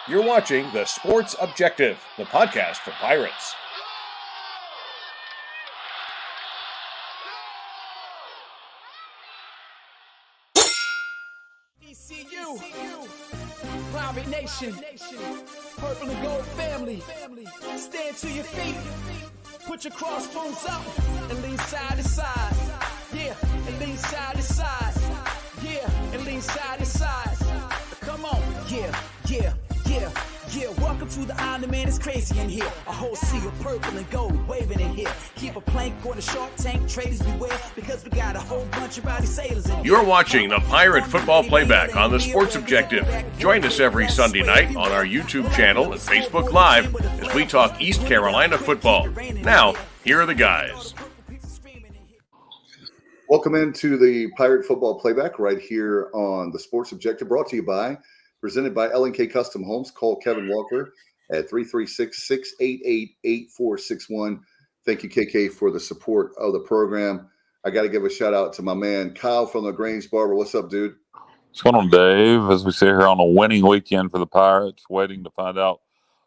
You're watching The Sports Objective, the podcast for Pirates. ECU, Pirate Nation, Purple and Gold family, stand to your feet, put your crossbones up, and lean side to side, yeah, and lean side to side, yeah, and lean side to side, come on, yeah, welcome to the Island, man, it's crazy in here, a whole sea of purple and gold waving in here, keep a plank on the Shark Tank, traders beware, because we got a whole bunch of rowdy sailors in here. You're watching the Pirate Football Playback on The Sports Objective. Join us every Sunday night on our YouTube channel and Facebook Live as we talk East Carolina football. Now, here are the guys. Welcome into the Pirate Football Playback right here on The Sports Objective, brought to you by, presented by L&K Custom Homes. Call Kevin Walker at 336-688-8461. Thank you, KK, for the support of the program. I got to give a shout out to my man, Kyle from LaGrange Barber. What's up, dude? What's going on, Dave? As we sit here on a winning weekend for the Pirates, waiting to find out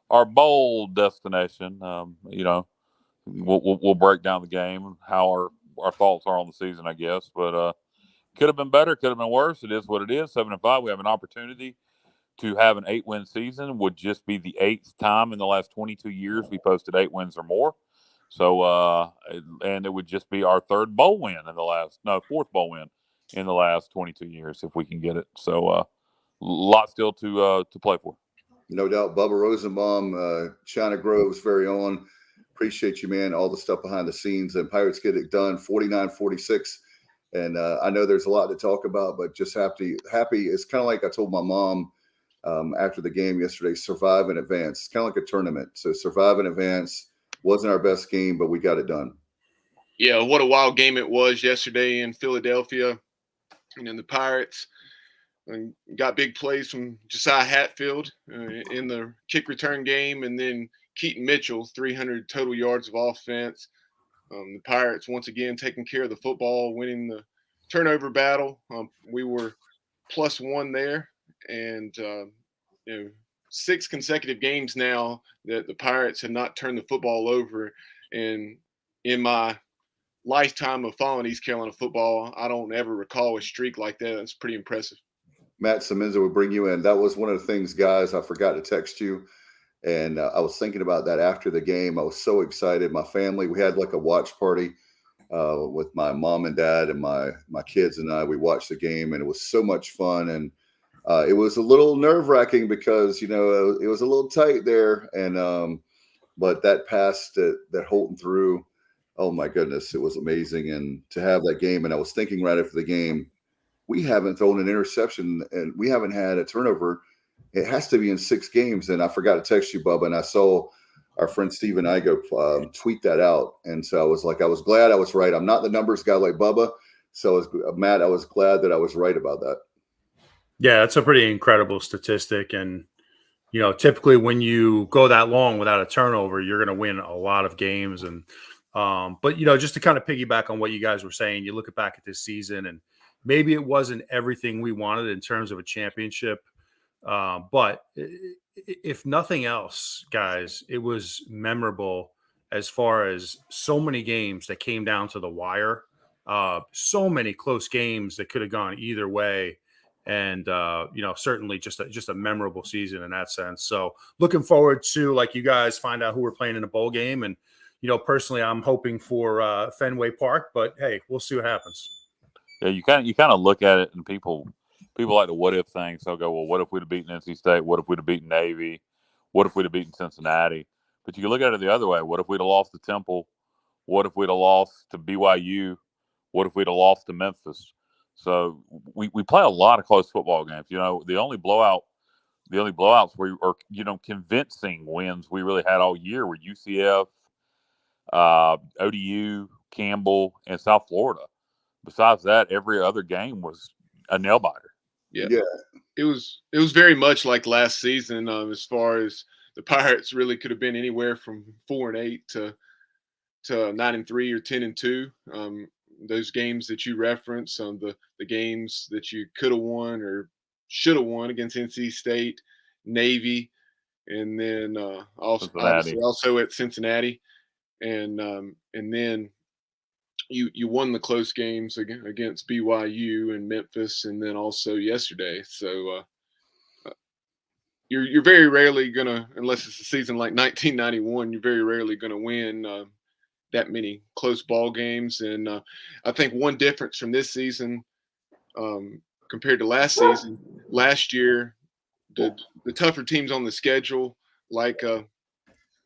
our bowl destination. We'll break down the game, how our thoughts are on the season, I guess. But could have been better, could have been worse. It is what it is. 7-5. We have an opportunity to have an 8-win season. Would just be the 8th time in the last 22 years we posted 8 wins or more. So, and it would just be our third bowl win in fourth bowl win in the last 22 years if we can get it. So, a lot still to play for. No doubt. Bubba Rosenbaum, China Grove's very own. Appreciate you, man. All the stuff behind the scenes, and Pirates get it done, 49-46. And I know there's a lot to talk about, but just happy. It's kind of like I told my mom after the game yesterday, survive in advance. It's kind of like a tournament. So survive in advance. Wasn't our best game, but we got it done. Yeah, what a wild game it was yesterday in Philadelphia. And then the Pirates got big plays from Josiah Hatfield in the kick return game, and then Keaton Mitchell, 300 total yards of offense. The Pirates once again taking care of the football, winning the turnover battle. We were +1 there, and 6 consecutive games now that the Pirates have not turned the football over. And in my lifetime of following East Carolina football, I don't ever recall a streak like that. That's pretty impressive. Matt Semenza would bring you in. That was one of the things, guys, I forgot to text you. And I was thinking about that after the game. I was so excited. My family, we had like a watch party with my mom and dad and my kids and I. We watched the game, and it was so much fun. And it was a little nerve-wracking because, it was a little tight there. And but that pass that Holton threw, oh, my goodness, it was amazing. And to have that game, and I was thinking right after the game, we haven't thrown an interception and we haven't had a turnover. It has to be in 6 games. And I forgot to text you, Bubba, and I saw our friend Steven Igo tweet that out. And so I was glad I was right. I'm not the numbers guy like Bubba. So Matt, I was glad that I was right about that. Yeah, that's a pretty incredible statistic. And, typically when you go that long without a turnover, you're going to win a lot of games. And, but just to kind of piggyback on what you guys were saying, you look back at this season and maybe it wasn't everything we wanted in terms of a championship. But if nothing else, guys, it was memorable as far as so many games that came down to the wire, so many close games that could have gone either way. And, certainly just a memorable season in that sense. So looking forward to, like, you guys find out who we're playing in a bowl game. And, personally, I'm hoping for Fenway Park, but hey, we'll see what happens. Yeah, you kind of look at it, and people like the what if things. They'll go, well, what if we'd have beaten NC State? What if we'd have beaten Navy? What if we'd have beaten Cincinnati? But you can look at it the other way. What if we'd have lost to Temple? What if we'd have lost to BYU? What if we'd have lost to Memphis? So we play a lot of close football games. The only blowouts or convincing wins we really had all year were UCF, ODU, Campbell, and South Florida. Besides that, every other game was a nail biter. Yeah. It was very much like last season as far as the Pirates really could have been anywhere from 4-8 to 9-3 or 10-2. Those games that you referenced, the games that you could have won or should have won against NC State, Navy, and then also Cincinnati. obviously also at Cincinnati, and then you won the close games against BYU and Memphis, and then also yesterday. So you're very rarely gonna, unless it's a season like 1991, you're very rarely gonna win that many close ball games. And I think one difference from this season compared to last year, the tougher teams on the schedule, like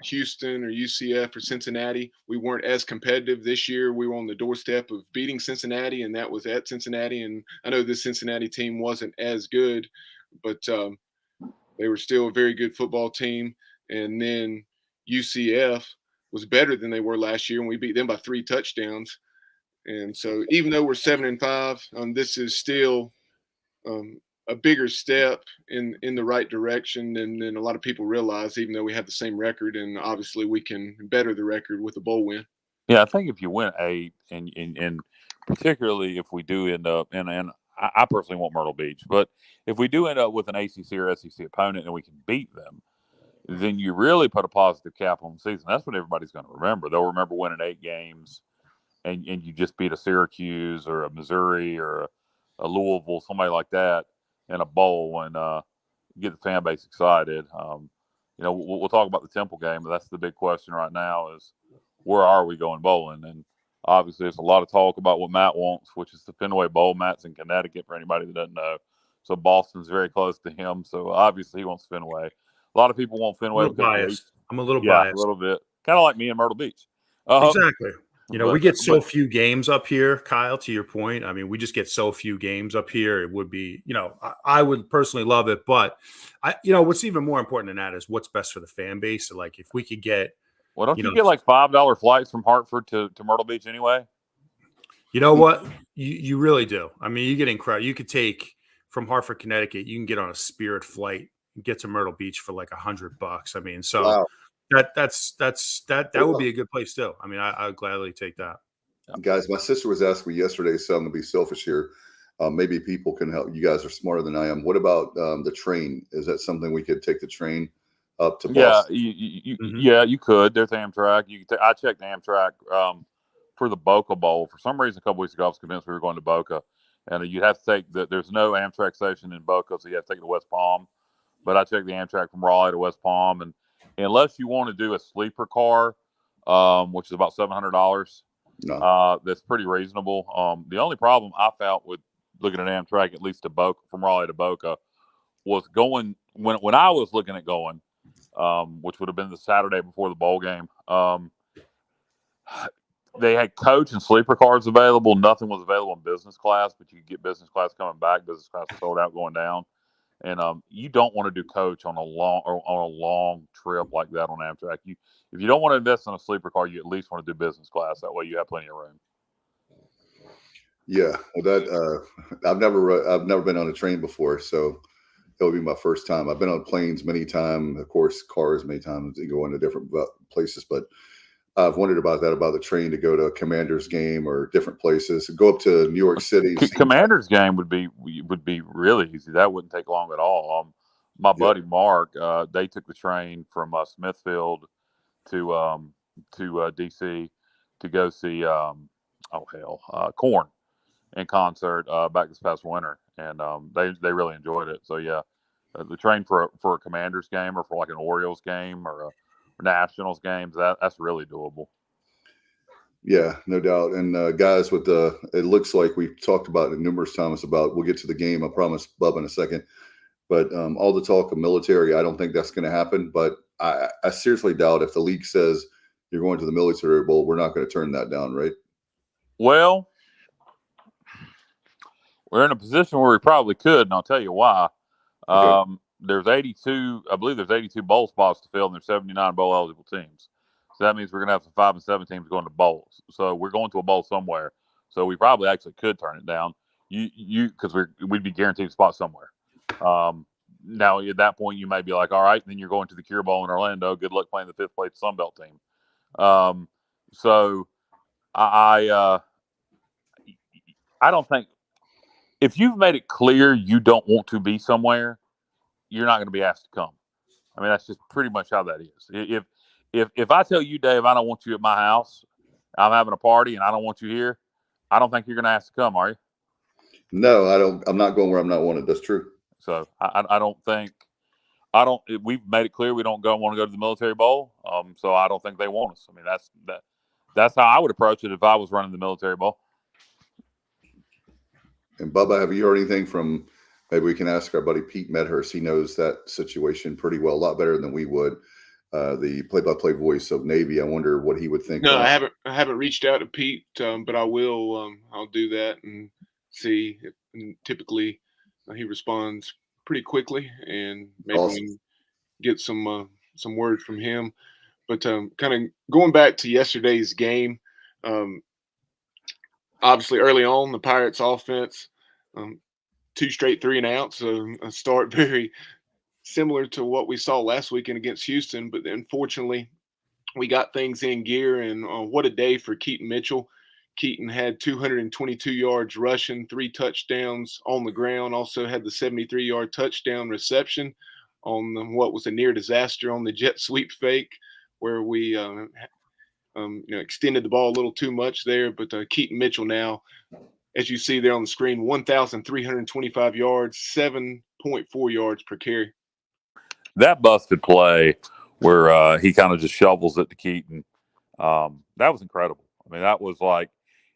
Houston or UCF or Cincinnati, we weren't as competitive this year. We were on the doorstep of beating Cincinnati, and that was at Cincinnati. And I know the Cincinnati team wasn't as good, but they were still a very good football team. And then UCF was better than they were last year, and we beat them by 3 touchdowns. And so even though we're 7-5, this is still a bigger step in the right direction than a lot of people realize, even though we have the same record, and obviously we can better the record with a bowl win. Yeah, I think if you win 8, and particularly if we do end up, and I personally want Myrtle Beach, but if we do end up with an ACC or SEC opponent and we can beat them, then you really put a positive cap on the season. That's what everybody's going to remember. They'll remember winning 8 games, and you just beat a Syracuse or a Missouri or a Louisville, somebody like that, in a bowl, and get the fan base excited. We'll talk about the Temple game, but that's the big question right now is where are we going bowling? And obviously there's a lot of talk about what Matt wants, which is the Fenway Bowl. Matt's in Connecticut, for anybody that doesn't know. So Boston's very close to him. So obviously he wants Fenway. A lot of people want Fenway. I'm a little biased. biased. A little bit. Kind of like me in Myrtle Beach. Exactly. We get so few games up here, Kyle, to your point. I mean, we just get so few games up here. It would be, I would personally love it. But, what's even more important than that is what's best for the fan base. So, like, if we could get. Well, don't you get like $5 flights from Hartford to Myrtle Beach anyway? You know what? You really do. I mean, you get incredible. You could take from Hartford, Connecticut, you can get on a Spirit flight and get to Myrtle Beach for like $100. I mean, so. Wow. That would be a good place too. I mean, I would gladly take that. Guys, my sister was asking me yesterday, so I'm going to be selfish here. Maybe people can help. You guys are smarter than I am. What about the train? Is that something we could take the train up to Boston? Yeah, you could. There's Amtrak. I checked Amtrak for the Boca Bowl. For some reason, a couple weeks ago, I was convinced we were going to Boca, and you'd have to take there's no Amtrak station in Boca, so you have to take it to West Palm. But I checked the Amtrak from Raleigh to West Palm, and unless you want to do a sleeper car, which is about $700, that's pretty reasonable. The only problem I felt with looking at Amtrak, at least to Boca, from Raleigh to Boca, was going when I was looking at going, which would have been the Saturday before the bowl game. They had coach and sleeper cars available. Nothing was available in business class, but you could get business class coming back. Business class sold out going down. And you don't want to do coach on a long trip like that on Amtrak. If you don't want to invest in a sleeper car, you at least want to do business class. That way, you have plenty of room. Yeah, well, I've never been on a train before, so it'll be my first time. I've been on planes many times, of course, cars many times. You go into different places, but I've wondered about the train to go to a Commanders game or different places. Go up to New York City. Commanders game would be really easy. That wouldn't take long at all. My buddy Mark, they took the train from Smithfield to DC to go see Korn in concert back this past winter, and they really enjoyed it. So yeah, the train for a Commanders game or for like an Orioles game or a Nationals games, that's really doable. Yeah, no doubt. And guys, it looks like we've talked about it numerous times about, we'll get to the game, I promise Bub in a second, but all the talk of military, I don't think that's going to happen. But I seriously doubt if the league says you're going to the military bowl, we're not going to turn that down, right? Well, we're in a position where we probably could, and I'll tell you why. Okay. There's 82, I believe there's 82 bowl spots to fill, and there's 79 bowl eligible teams. So that means we're going to have some 5 and 7 teams going to bowls. So we're going to a bowl somewhere. So we probably actually could turn it down. Because we'd be guaranteed a spot somewhere. Now at that point you may be like, all right, then you're going to the Cure Bowl in Orlando. Good luck playing the 5th place Sun Belt team. So I don't think, if you've made it clear you don't want to be somewhere, you're not going to be asked to come. I mean, that's just pretty much how that is. If I tell you, Dave, I don't want you at my house, I'm having a party, and I don't want you here, I don't think you're going to ask to come, are you? No, I don't. I'm not going where I'm not wanted. That's true. So I don't think I don't. We've made it clear we don't want to go to the Military Bowl. So I don't think they want us. I mean, that's how I would approach it if I was running the Military Bowl. And Bubba, have you heard anything from? Maybe we can ask our buddy Pete Medhurst. He knows that situation pretty well, a lot better than we would. The play-by-play voice of Navy. I wonder what he would think. No, I haven't reached out to Pete, but I will. I'll do that and see. And typically, he responds pretty quickly, and maybe we can get some word from him. But kind of going back to yesterday's game, obviously early on the Pirates offense, 2 straight 3 and outs, a start very similar to what we saw last weekend against Houston. But unfortunately, we got things in gear, and what a day for Keaton Mitchell. Keaton had 222 yards rushing, 3 touchdowns on the ground, also had the 73-yard touchdown reception on what was a near disaster on the jet sweep fake, where we extended the ball a little too much there. But Keaton Mitchell now, as you see there on the screen, 1,325 yards, 7.4 yards per carry. That busted play where he kind of just shovels it to Keaton, that was incredible. I mean, that was like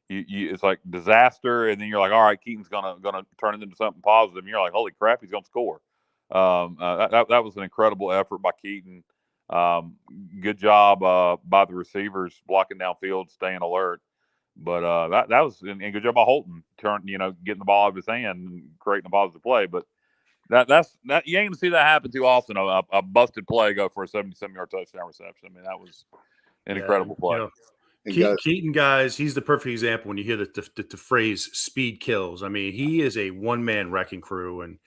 it's like disaster, and then you're like, all right, Keaton's gonna turn it into something positive. And you're like, holy crap, he's gonna score. That was an incredible effort by Keaton. Good job by the receivers blocking downfield, staying alert. But that was and good job by Holton, getting the ball out of his hand and creating a positive play. But that's you ain't gonna see that happen too often. A busted play go for a 77-yard touchdown reception. I mean, that was an incredible play. Keaton, guys, he's the perfect example when you hear the phrase "speed kills." I mean, he is a one-man wrecking crew, and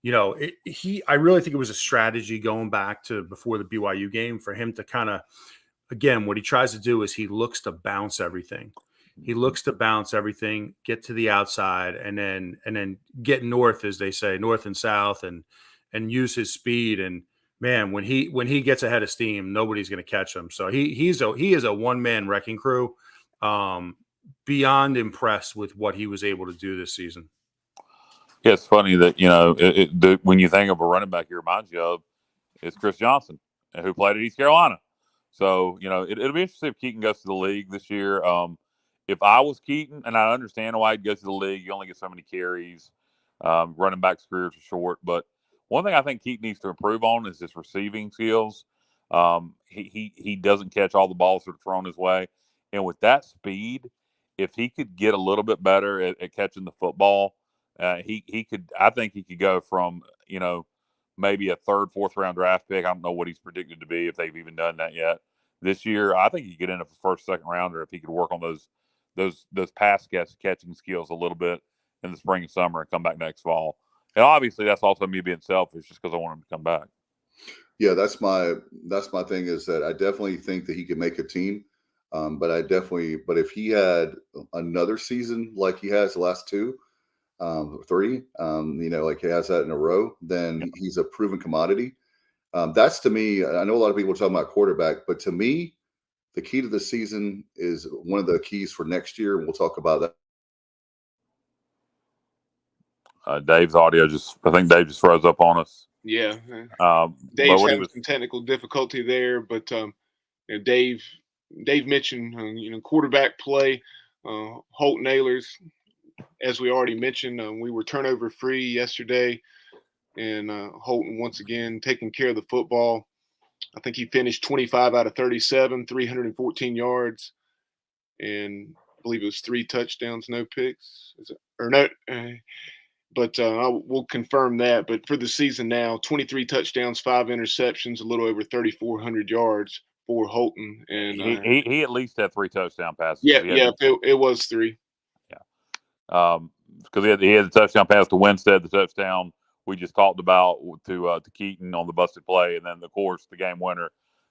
I really think it was a strategy going back to before the BYU game for him to kind of, again, what he tries to do is he looks to bounce everything. He looks to bounce everything, get to the outside, and then get north, as they say, north and south, and use his speed. And man, when he gets ahead of steam, nobody's going to catch him. So he is a one-man wrecking crew. Beyond impressed with what he was able to do this season. Yeah, it's funny that when you think of a running back, it reminds you of is Chris Johnson, who played at East Carolina. So it'll be interesting if Keaton goes to the league this year. If I was Keaton, and I understand why he'd go to the league, you only get so many carries. Running backs' careers are short. But one thing I think Keaton needs to improve on is his receiving skills. He doesn't catch all the balls that are thrown his way. And with that speed, if he could get a little bit better at catching the football, he could. I think he could go from maybe a 3rd, 4th round draft pick. I don't know what he's predicted to be if they've even done that yet this year. I think he could get in a 1st, 2nd rounder if he could work on those pass catching skills a little bit in the spring and summer and come back next fall. And obviously that's also me being selfish just because I want him to come back. Yeah, that's my thing is that I definitely think that he could make a team. But if he had another season like he has the last 2, 3, like he has that in a row, then he's a proven commodity. That's to me, I know a lot of people are talking about quarterback, but to me, the key to the season is one of the keys for next year. And we'll talk about that. Dave's audio I think Dave just froze up on us. Yeah. Dave's having some technical difficulty there, but Dave mentioned, quarterback play, Holton Ahlers, as we already mentioned, we were turnover free yesterday, and Holton once again taking care of the football. I think he finished 25 out of 37, 314 yards, and I believe it was 3 touchdowns, no picks. But we'll confirm that. But for the season now, 23 touchdowns, 5 interceptions, a little over 3,400 yards for Holton. And he at least had 3 touchdown passes. Yeah, it was 3. Yeah, because he had the touchdown pass to Winstead, the touchdown we just talked about to Keaton on the busted play, and then of course the game winner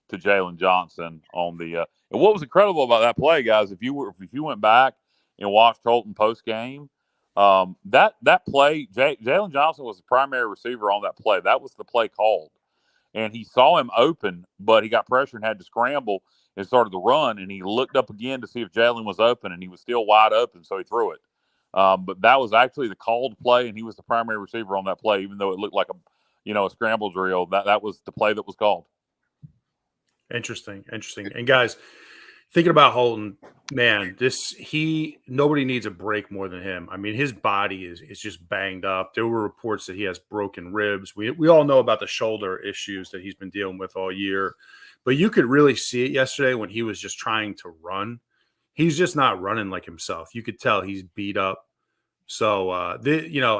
to Jalen Johnson on the. And what was incredible about that play, guys, if you went back and watched Holton post game, that play, Jalen Johnson was the primary receiver on that play. That was the play called, and he saw him open, but he got pressure and had to scramble and started to run, and he looked up again to see if Jalen was open, and he was still wide open, so he threw it. But that was actually the called play, and he was the primary receiver on that play, even though it looked like a scramble drill. That was the play that was called. Interesting. And guys, thinking about Holton, man, nobody needs a break more than him. I mean, his body is just banged up. There were reports that he has broken ribs. We all know about the shoulder issues that he's been dealing with all year, but you could really see it yesterday when he was just trying to run. He's just not running like himself. You could tell he's beat up. So,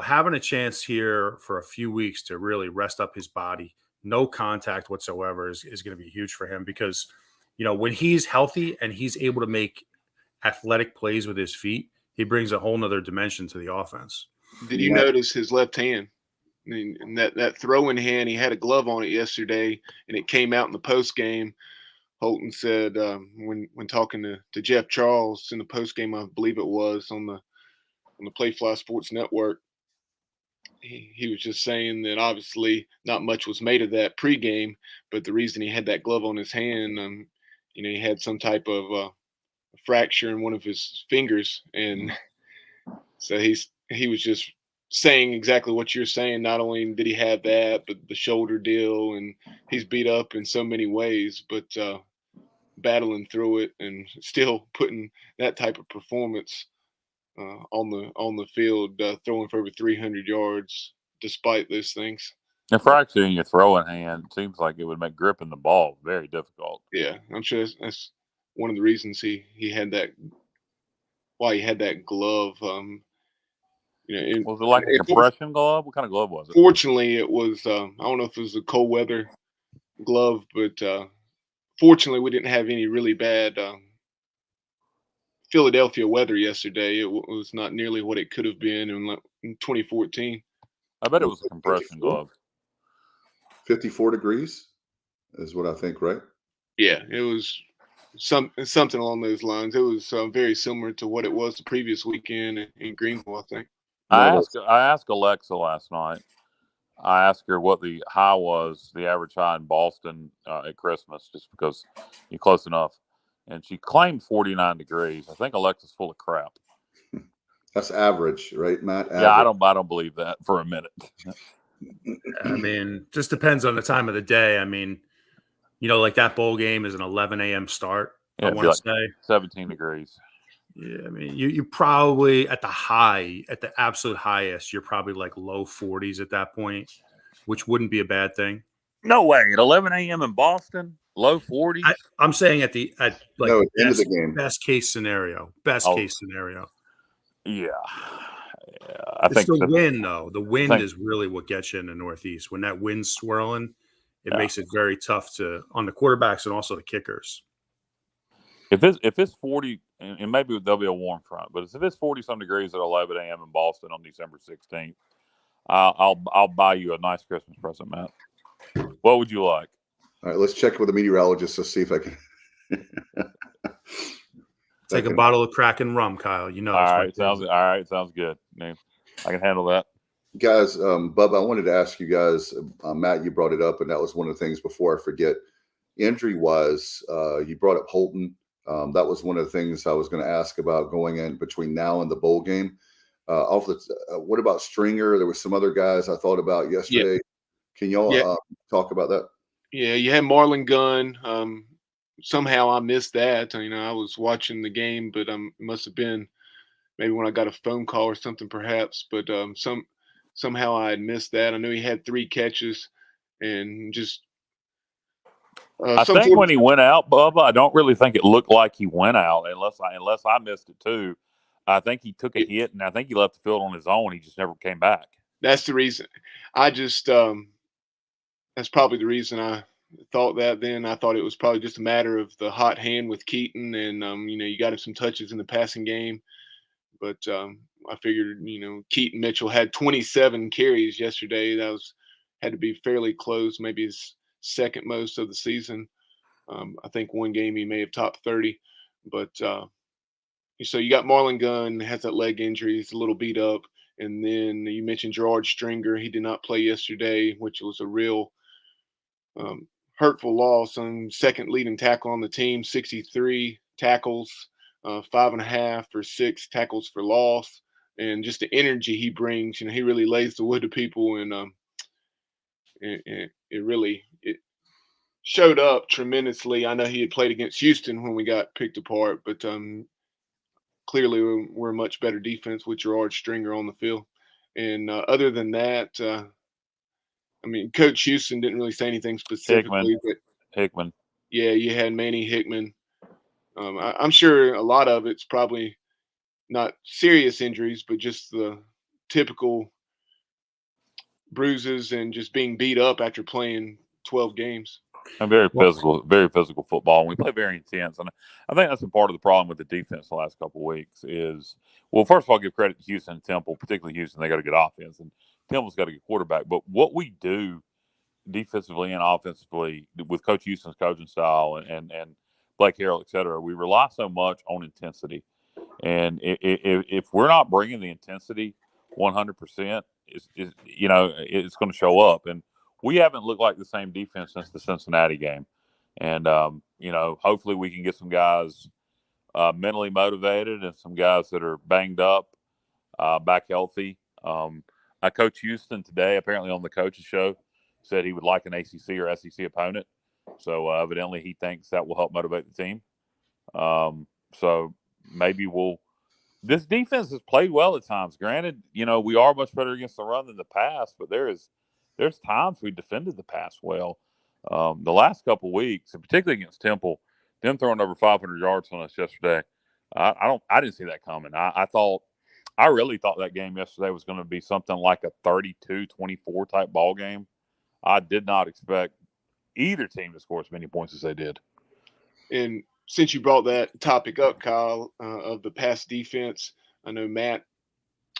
having a chance here for a few weeks to really rest up his body, no contact whatsoever is going to be huge for him because, when he's healthy and he's able to make athletic plays with his feet, he brings a whole nother dimension to the offense. Did you notice his left hand? I mean, that throwing hand, he had a glove on it yesterday, and it came out in the post game. Holton said when talking to Jeff Charles in the post game, I believe it was on the Playfly Sports Network, he was just saying that obviously not much was made of that pregame, but the reason he had that glove on his hand, he had some type of fracture in one of his fingers, and so he was just saying exactly what you're saying. Not only did he have that, but the shoulder deal, and he's beat up in so many ways, but battling through it and still putting that type of performance on the field, throwing for over 300 yards despite those things. A fracture in your throwing hand seems like it would make gripping the ball very difficult. Yeah, I'm sure that's one of the reasons he had that. Why he had that glove. Was it like a compression glove? What kind of glove was it? Fortunately, it was. I don't know if it was a cold weather glove, but fortunately, we didn't have any really bad Philadelphia weather yesterday. It was not nearly what it could have been in 2014. I bet it was a compression glove. 54 degrees is what I think, right? Yeah, it was something along those lines. It was very similar to what it was the previous weekend in Greenville, I think. I asked Alexa last night. I asked her what the high was, the average high in Boston at Christmas, just because you're close enough. And she claimed 49 degrees. I think Alexa's full of crap. That's average, right, Matt? Average. Yeah, I don't believe that for a minute. I mean, just depends on the time of the day. I mean, like that bowl game is an 11 a.m. start. Yeah, I want to say 17 degrees. Yeah, I mean, you probably at the absolute highest, you're probably like low 40s at that point, which wouldn't be a bad thing. No way. At 11 a.m. in Boston, low 40s? I'm saying at the end of the game. Best case scenario. Case scenario. Yeah. I think the wind, though. The wind is really what gets you in the Northeast. When that wind's swirling, it makes it very tough on the quarterbacks and also the kickers. If it's 40, and maybe there'll be a warm front, but if it's 40-some degrees at 11 a.m. in Boston on December 16th, I'll buy you a nice Christmas present, Matt. What would you like? All right, let's check with the meteorologist to see if I can. Take a bottle of Kraken rum, Kyle. All right, sounds good. Man, I can handle that. Guys, Bub, I wanted to ask you guys, Matt, you brought it up, and that was one of the things before I forget. Injury-wise, you brought up Holton. That was one of the things I was going to ask about going in between now and the bowl game. What about Stringer? There were some other guys I thought about yesterday. Yeah. Can y'all talk about that? Yeah, you had Marlon Gunn. Somehow I missed that. I was watching the game, but it must have been maybe when I got a phone call or something, perhaps. But somehow I had missed that. I knew he had 3 catches, and just. I think when he went out, Bubba, I don't really think it looked like he went out, unless I missed it too. I think he took a hit, and I think he left the field on his own. He just never came back. That's the reason. That's probably the reason I thought that then. I thought it was probably just a matter of the hot hand with Keaton, and you got him some touches in the passing game. But I figured, Keaton Mitchell had 27 carries yesterday. That had to be fairly close, maybe his second most of the season. I think one game he may have topped 30. But so you got Marlon Gunn, has that leg injury. He's a little beat up. And then you mentioned Gerard Stringer. He did not play yesterday, which was a real hurtful loss. Second leading tackle on the team, 63 tackles, 5.5 or 6 tackles for loss, and just the energy he brings. He really lays the wood to people, and it really showed up tremendously. I know he had played against Houston when we got picked apart, but clearly we're a much better defense with Gerard Stringer on the field. And other than that, Coach Houston didn't really say anything specifically, but Hickman. Yeah, you had Manny Hickman. I'm sure a lot of it's probably not serious injuries, but just the typical bruises and just being beat up after playing 12 games. And very physical football. And we play very intense. And I think that's a part of the problem with the defense the last couple of weeks is, well, first of all, give credit to Houston and Temple, particularly Houston. They got a good offense, and Temple's got a good quarterback. But what we do defensively and offensively with Coach Houston's coaching style and Blake Harrell, et cetera, we rely so much on intensity. And if we're not bringing the intensity 100%, it's going to show up. And we haven't looked like the same defense since the Cincinnati game. And, hopefully we can get some guys mentally motivated and some guys that are banged up back healthy. Coach Houston today, apparently on the coach's show, said he would like an ACC or SEC opponent. So evidently he thinks that will help motivate the team. So maybe this defense has played well at times. Granted, we are much better against the run than the pass, but there's times we defended the pass well. The last couple weeks, and particularly against Temple, them throwing over 500 yards on us yesterday, I didn't see that coming. I really thought that game yesterday was going to be something like a 32-24 type ball game. I did not expect either team to score as many points as they did. And since you brought that topic up, Kyle, of the pass defense, I know Matt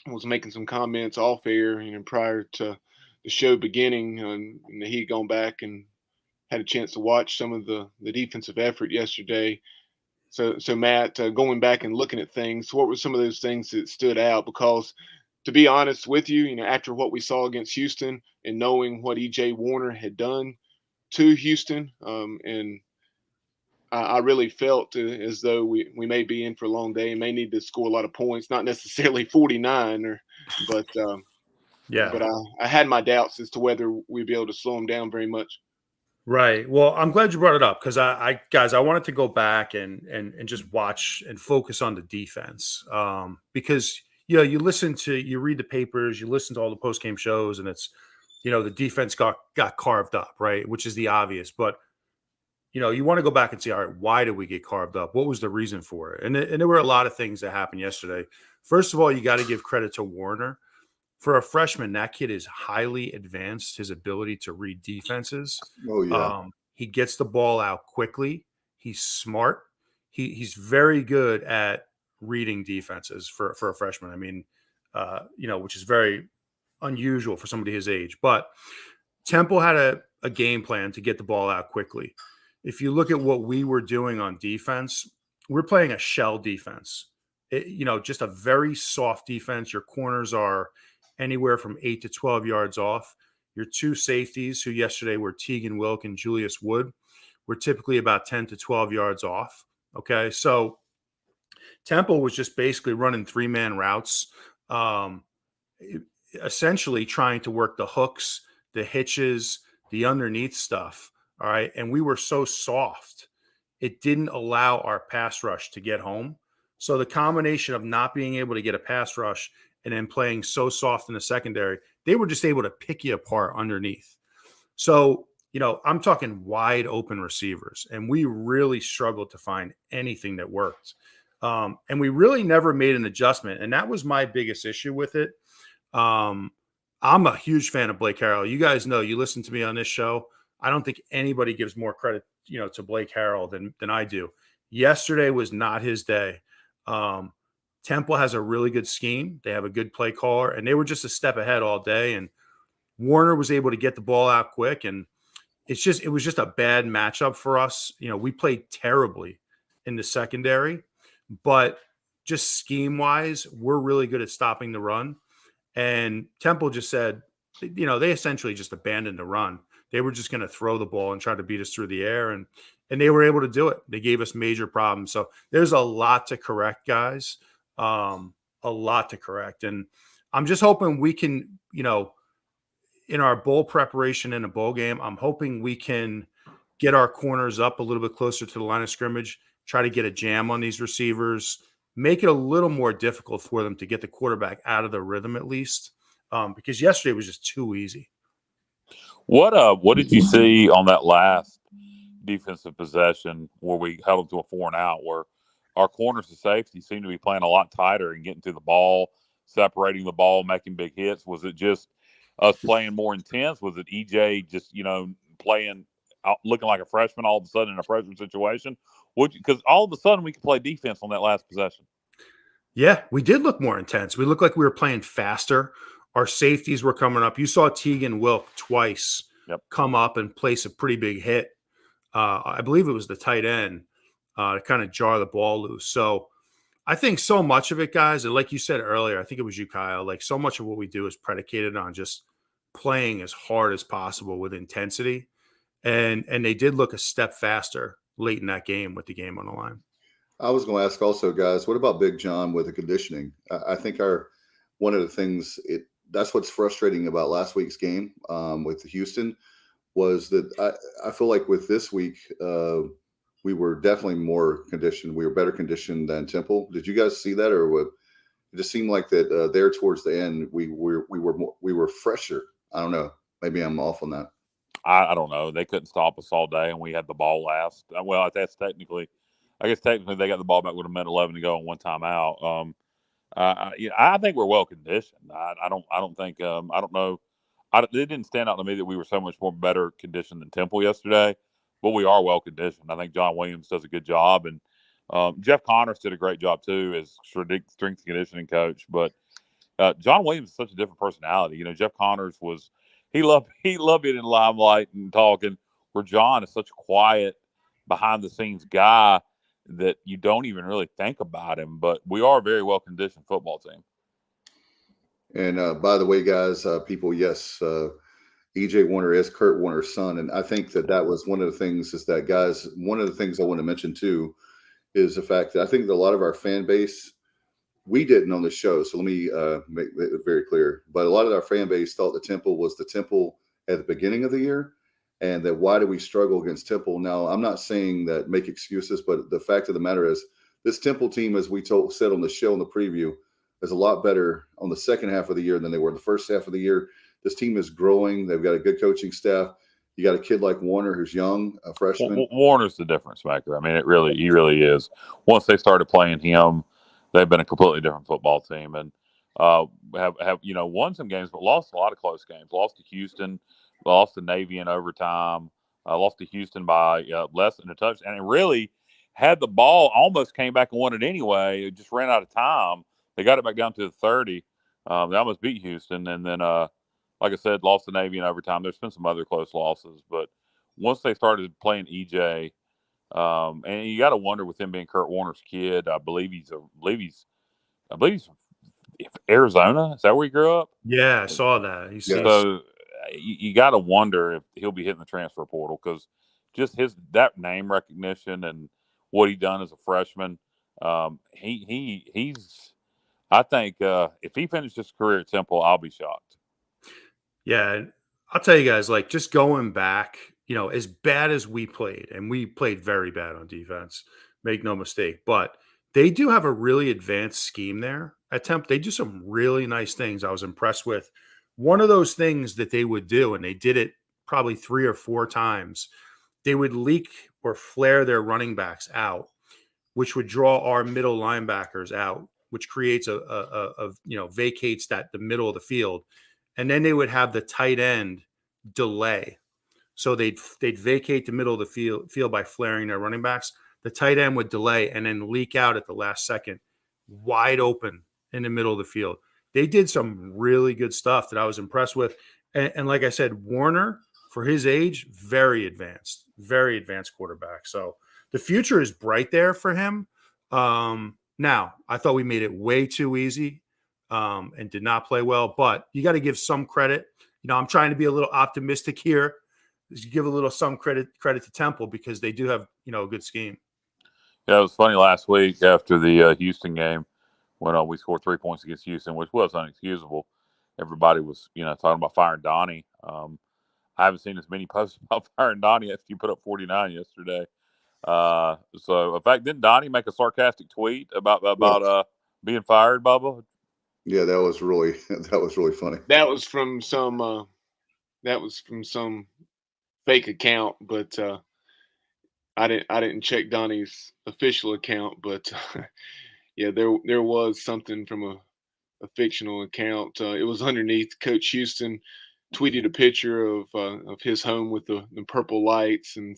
was making some comments off air, prior to the show beginning, and he'd gone back and had a chance to watch some of the defensive effort yesterday. So Matt, going back and looking at things, what were some of those things that stood out? Because to be honest with you, after what we saw against Houston and knowing what E.J. Warner had done to Houston, and I really felt as though we may be in for a long day and may need to score a lot of points, not necessarily 49, but I had my doubts as to whether we'd be able to slow them down very much. Right. Well, I'm glad you brought it up because I wanted to go back and just watch and focus on the defense because you read the papers, you listen to all the post game shows, and it's the defense got carved up, right, which is the obvious, but you want to go back and see, all right, why did we get carved up? What was the reason for it? And there were a lot of things that happened yesterday. First of all, you got to give credit to Warner. For a freshman, that kid is highly advanced, his ability to read defenses. Oh, yeah. He gets the ball out quickly. He's smart. He's very good at reading defenses for a freshman. Which is very unusual for somebody his age. But Temple had a game plan to get the ball out quickly. If you look at what we were doing on defense, we're playing a shell defense. Just a very soft defense. Your corners are anywhere from 8 to 12 yards off. Your two safeties, who yesterday were Teagan Wilk and Julius Wood, were typically about 10 to 12 yards off. Okay, so Temple was just basically running 3-man routes, essentially trying to work the hooks, the hitches, the underneath stuff. All right, and we were so soft, it didn't allow our pass rush to get home. So the combination of not being able to get a pass rush and then playing so soft in the secondary, they were just able to pick you apart underneath. So, I'm talking wide open receivers, and we really struggled to find anything that worked. And we really never made an adjustment. And that was my biggest issue with it. I'm a huge fan of Blake Harrell. You guys know, you listen to me on this show. I don't think anybody gives more credit, to Blake Harrell than I do. Yesterday was not his day. Temple has a really good scheme. They have a good play caller, and they were just a step ahead all day. And Warner was able to get the ball out quick. And it was just a bad matchup for us. We played terribly in the secondary, but just scheme wise, we're really good at stopping the run. And Temple just said, they essentially just abandoned the run. They were just going to throw the ball and try to beat us through the air, and they were able to do it. They gave us major problems. So there's a lot to correct, guys. A lot to correct, and I'm just hoping we can, in our bowl preparation in a bowl game, I'm hoping we can get our corners up a little bit closer to the line of scrimmage, try to get a jam on these receivers, make it a little more difficult for them to get the quarterback out of the rhythm at least, because yesterday was just too easy. What did you see on that last defensive possession where we held them to a 4-and-out, where our corners and safety seemed to be playing a lot tighter and getting to the ball, separating the ball, making big hits? Was it just us playing more intense? Was it EJ just, playing looking like a freshman all of a sudden in a pressure situation? Because all of a sudden we could play defense on that last possession. Yeah, we did look more intense. We looked like we were playing faster. Our safeties were coming up. You saw Tegan Wilk twice come up and place a pretty big hit. I believe it was the tight end to kind of jar the ball loose. So I think so much of it, guys, and like you said earlier, I think it was you, Kyle, like so much of what we do is predicated on just playing as hard as possible with intensity. And they did look a step faster late in that game with the game on the line. I was going to ask also, guys, what about Big John with the conditioning? I think one of the things that's what's frustrating about last week's game with Houston was that I feel like with this week we were definitely more conditioned. We were better conditioned than Temple. Did you guys see that, or it just seemed like that there towards the end we were fresher? I don't know. Maybe I'm off on that. I don't know. They couldn't stop us all day, and we had the ball last. Well, that's technically. I guess technically they got the ball back with a minute 11 to go and one timeout. I think we're well conditioned. I don't think. I don't know. It didn't stand out to me that we were so much more better conditioned than Temple yesterday, but we are well conditioned. I think John Williams does a good job, and Jeff Connors did a great job too as strength and conditioning coach. But John Williams is such a different personality. Jeff Connors he loved being in the limelight and talking. Where John is such a quiet, behind the scenes guy that you don't even really think about him, but we are a very well-conditioned football team. And by the way, guys, people, yes, E.J. Warner is Kurt Warner's son. And I think that was one of the things is that, guys, one of the things I want to mention too is the fact that I think that a lot of our fan base, we didn't on the show, so let me make it very clear, but a lot of our fan base thought the Temple was the Temple at the beginning of the year. And that why do we struggle against Temple? Now, I'm not saying that make excuses, but the fact of the matter is this Temple team, as we said on the show in the preview, is a lot better on the second half of the year than they were in the first half of the year. This team is growing. They've got a good coaching staff. You got a kid like Warner who's young, a freshman. Warner's the difference maker. I mean, he really is. Once they started playing him, they've been a completely different football team, and have won some games, but lost a lot of close games. Lost to Houston. Lost to Navy in overtime. Lost to Houston by less than a touch. And it really had the ball, almost came back and won it anyway. It just ran out of time. They got it back down to the 30. They almost beat Houston. And then, like I said, lost to Navy in overtime. There's been some other close losses. But once they started playing EJ, and you got to wonder with him being Kurt Warner's kid, I believe he's from Arizona. Is that where he grew up? Yeah, I saw that. So you got to wonder if he'll be hitting the transfer portal, because just that name recognition and what he done as a freshman, he's. I think if he finished his career at Temple, I'll be shocked. Yeah, I'll tell you guys, like just going back, as bad as we played, and we played very bad on defense, make no mistake, but they do have a really advanced scheme there at Temple. They do some really nice things. I was impressed with. One of those things that they would do, and they did it probably 3 or 4 times, they would leak or flare their running backs out, which would draw our middle linebackers out, which creates vacates the middle of the field. And then they would have the tight end delay. So they'd vacate the middle of the field by flaring their running backs. The tight end would delay and then leak out at the last second, wide open in the middle of the field. They did some really good stuff that I was impressed with. And like I said, Warner, for his age, very advanced quarterback. So the future is bright there for him. Now, I thought we made it way too easy and did not play well, but you got to give some credit. I'm trying to be a little optimistic here. give a little some credit to Temple because they do have a good scheme. Yeah, it was funny last week after the Houston game when we scored 3 points against Houston, which was unexcusable. Everybody was talking about firing Donnie. I haven't seen as many posts about firing Donnie after you put up 49 yesterday. So in fact, didn't Donnie make a sarcastic tweet about being fired, Bubba? Yeah, that was really funny. That was from some fake account, but I didn't check Donnie's official account, but yeah, there was something from a fictional account. It was underneath. Coach Houston tweeted a picture of his home with the purple lights and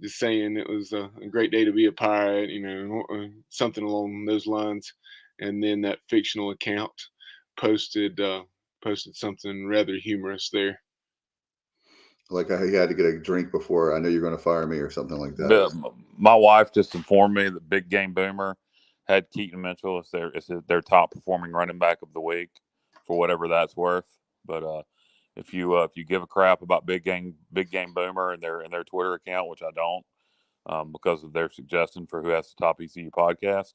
just saying it was a great day to be a Pirate, or something along those lines. And then that fictional account posted something rather humorous there. Like he had to get a drink before. I know you're going to fire me or something like that. My wife just informed me that Big Game Boomer had Keaton Mitchell as their top performing running back of the week, for whatever that's worth. But if you give a crap about Big Game Boomer and their Twitter account, which I don't, because of their suggestion for who has the top ECU podcast,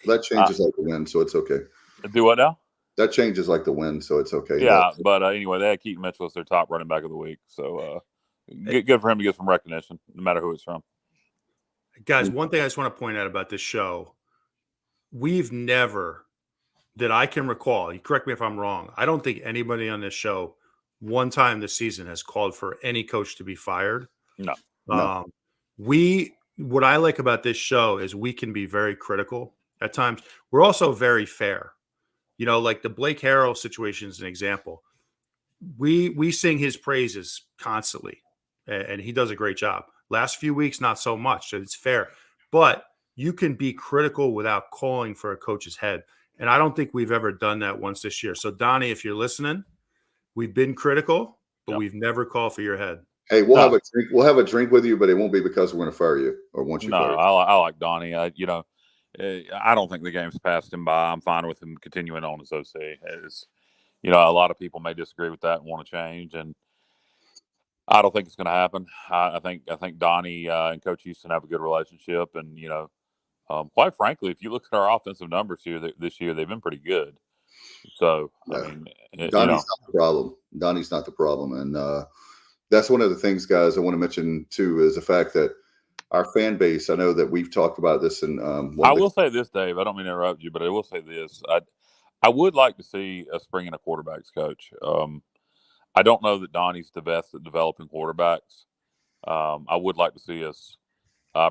that changes like the wind, so it's okay. Do what now? That changes like the wind, so it's okay. Yeah, but anyway, they had Keaton Mitchell as their top running back of the week. So good for him to get some recognition, no matter who it's from. Guys, one thing I just want to point out about this show, we've never, that I can recall, you correct me if I'm wrong, I don't think anybody on this show one time this season has called for any coach to be fired. No. What I like about this show is we can be very critical at times. We're also very fair. Like the Blake Harrell situation is an example. We sing his praises constantly, and he does a great job. Last few weeks, not so much. So it's fair. But you can be critical without calling for a coach's head. And I don't think we've ever done that once this year. So, Donnie, if you're listening, we've been critical, but we've never called for your head. Hey, we'll have a drink. We'll have a drink with you, but it won't be because we're going to fire you or want you fired. I like Donnie. I don't think the game's passed him by. I'm fine with him continuing on as OC. A lot of people may disagree with that and want to change, and I don't think it's going to happen. I think Donnie and Coach Houston have a good relationship, and quite frankly, if you look at our offensive numbers this year, they've been pretty good. So I mean, Donnie's not the problem. Donnie's not the problem, and that's one of the things, guys, I want to mention too is the fact that our fan base. I know that we've talked about this, and I will say this, Dave. I don't mean to interrupt you, but I will say this: I would like to see us bring in a quarterbacks coach. I don't know that Donnie's the best at developing quarterbacks. I would like to see us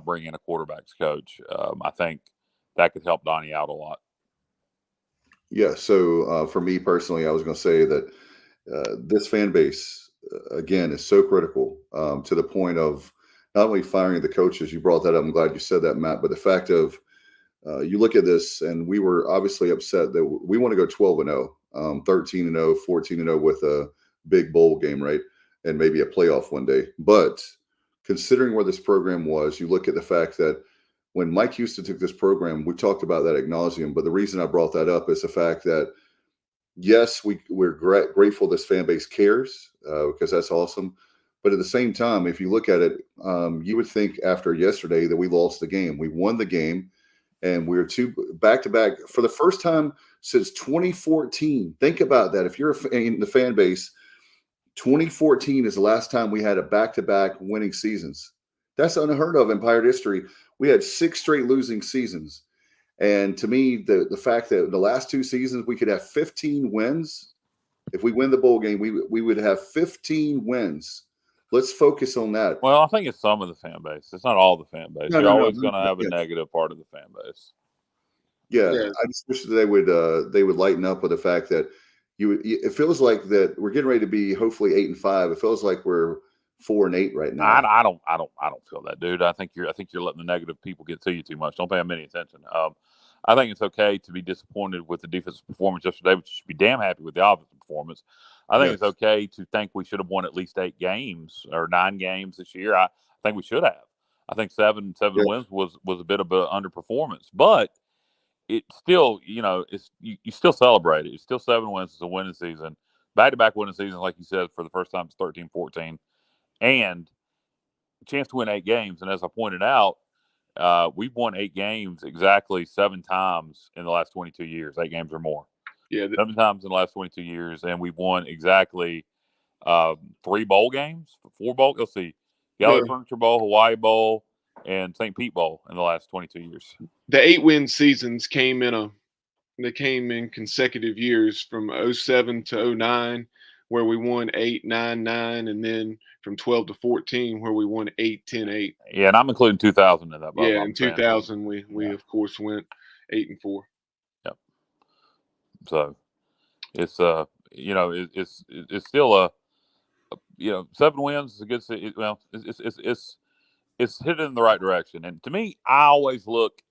bring in a quarterbacks coach. I think that could help Donnie out a lot. Yeah. So for me personally, I was going to say that this fan base, again, is so critical to the point of not only firing the coaches. You brought that up. I'm glad you said that, Matt. But the fact of you look at this, and we were obviously upset that we want to go 12-0, 13-0, 14-0 with a big bowl game, right? And maybe a playoff one day. But considering where this program was, you look at the fact that when Mike Houston took this program, we talked about that ad nauseum. But the reason I brought that up is the fact that, yes, we're grateful this fan base cares because that's awesome. But at the same time, if you look at it, you would think after yesterday that we lost the game. We won the game, and we're two back-to-back for the first time since 2014. Think about that. If you're in the fan base, 2014 is the last time we had a back-to-back winning seasons. That's unheard of in Pirate history. We had 6 straight losing seasons. And to me, the fact that the last 2 seasons we could have 15 wins, if we win the bowl game, we would have 15 wins. Let's focus on that. Well, I think it's some of the fan base. It's not all the fan base. You're always going to have a negative part of the fan base. Yeah, I just wish that they would lighten up with the fact that it feels like that we're getting ready to be hopefully 8-5. It feels like we're 4-8 right now. I don't feel that, dude. I think you're letting the negative people get to you too much. Don't pay them any attention. I think it's okay to be disappointed with the defensive performance yesterday, but you should be damn happy with the offensive performance. I think it's okay to think we should have won at least 8 games or 9 games this year. I think we should have. I think seven wins was a bit of an underperformance, but it still, you still celebrate it. It's still 7 wins. It's a winning season. back-to-back winning seasons, like you said, for the first time since 13-14, and a chance to win 8 games. And as I pointed out, we've won 8 games exactly 7 times in the last 22 years, 8 games or more. Yeah, 7 times in the last 22 years, and we've won exactly 3 bowl games, 4 bowl. Let's see, Gallery Furniture Bowl, Hawaii Bowl, and St. Pete Bowl in the last 22 years. The 8-win seasons came in consecutive years from 07 to 09, where we won 8, 9, 9, and then from 12 to 14, where we won 8, 10, 8. Yeah, and I'm including 2000 in that. Yeah, in 2000, we of course went 8 and 4. Yep. So it's it's still 7 wins is a good. It's headed in the right direction. And to me, I always look.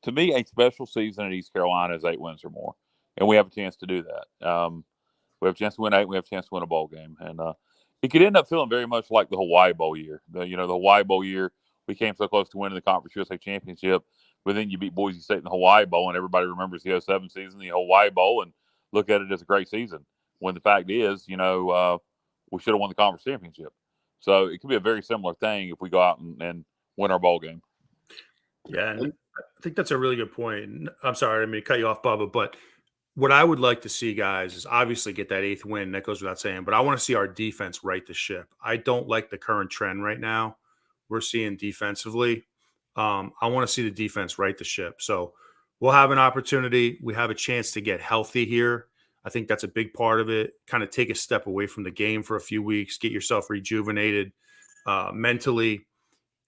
To me, a special season at East Carolina is 8 wins or more, and we have a chance to do that. We have a chance to win 8. We have a chance to win a bowl game, and it could end up feeling very much like the Hawaii Bowl year. The Hawaii Bowl year, we came so close to winning the Conference USA Championship, but then you beat Boise State in the Hawaii Bowl, and everybody remembers the 07 season, the Hawaii Bowl, and look at it as a great season. When the fact is, we should have won the conference championship. So it could be a very similar thing if we go out and win our bowl game. Yeah, and I think that's a really good point. I'm sorry, I didn't mean to cut you off, Bubba, but what I would like to see, guys, is obviously get that 8th win. That goes without saying, but I want to see our defense right the ship. I don't like the current trend right now we're seeing defensively. I want to see the defense right the ship. So we'll have an opportunity. We have a chance to get healthy here. I think that's a big part of it. Kind of take a step away from the game for a few weeks, get yourself rejuvenated mentally,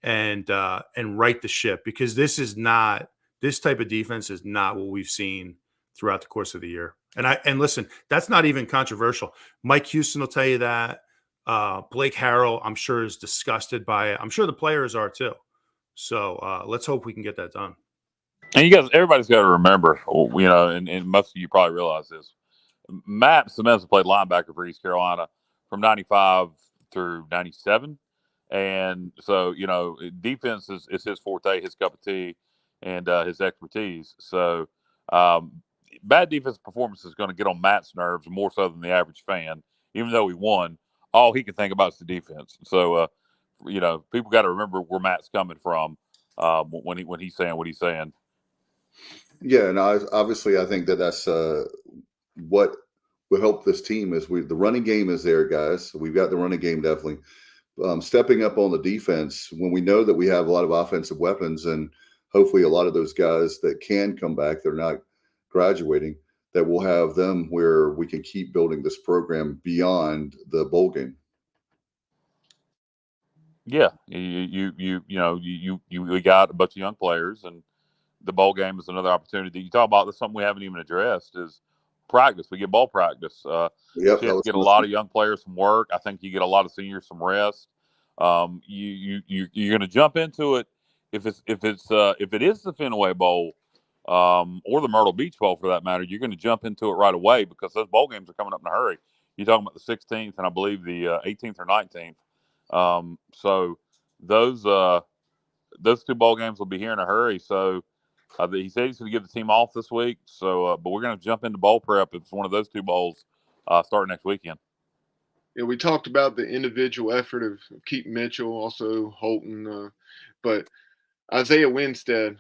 and right the ship, because this type of defense is not what we've seen throughout the course of the year. And listen, that's not even controversial. Mike Houston will tell you that. Blake Harrell, I'm sure, is disgusted by it. I'm sure the players are too. So let's hope we can get that done. And everybody's got to remember, and most of you probably realize this. Matt Simmons played linebacker for East Carolina from 95 through 97. And so, defense is his forte, his cup of tea, and his expertise. So bad defense performance is going to get on Matt's nerves more so than the average fan. Even though we won, all he can think about is the defense. So, people got to remember where Matt's coming from when he's saying what he's saying. Yeah, and obviously I think that's what will help this team is the running game is there, guys. We've got the running game definitely. Stepping up on the defense when we know that we have a lot of offensive weapons, and hopefully a lot of those guys that can come back, they're not graduating, that we'll have them where we can keep building this program beyond the bowl game. Yeah, we got a bunch of young players, and the bowl game is another opportunity. You talk about that's something we haven't even addressed is practice. We get ball practice. Get a lot of young players some work. I think you get a lot of seniors some rest. You're going to jump into it if it is the Fenway Bowl or the Myrtle Beach Bowl for that matter. You're going to jump into it right away because those bowl games are coming up in a hurry. You're talking about the 16th and I believe the 18th or 19th. So those 2 bowl games will be here in a hurry. So he said he's going to give the team off this week. So, but we're going to jump into bowl prep. It's one of those 2 bowls starting next weekend. Yeah, we talked about the individual effort of Keaton Mitchell, also Holton, but Isaiah Winstead,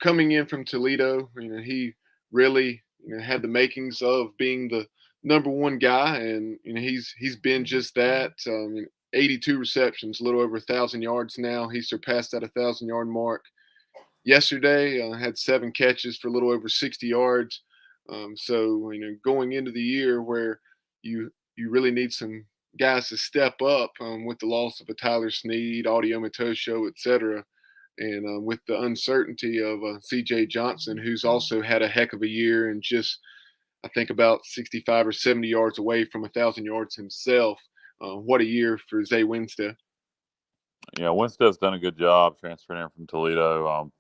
coming in from Toledo, he really had the makings of being the number 1 guy, and he's been just that. 82 receptions, a little over 1,000 yards now. He surpassed that 1,000-yard mark yesterday. Had 7 catches for a little over 60 yards. So going into the year where you really need some guys to step up with the loss of a Tyler Snead, Audio Matosho, etc. And with the uncertainty of C.J. Johnson, who's also had a heck of a year and just, I think, about 65 or 70 yards away from 1,000 yards himself. What a year for Zay Winstead. Yeah, Winstead's done a good job transferring in from Toledo.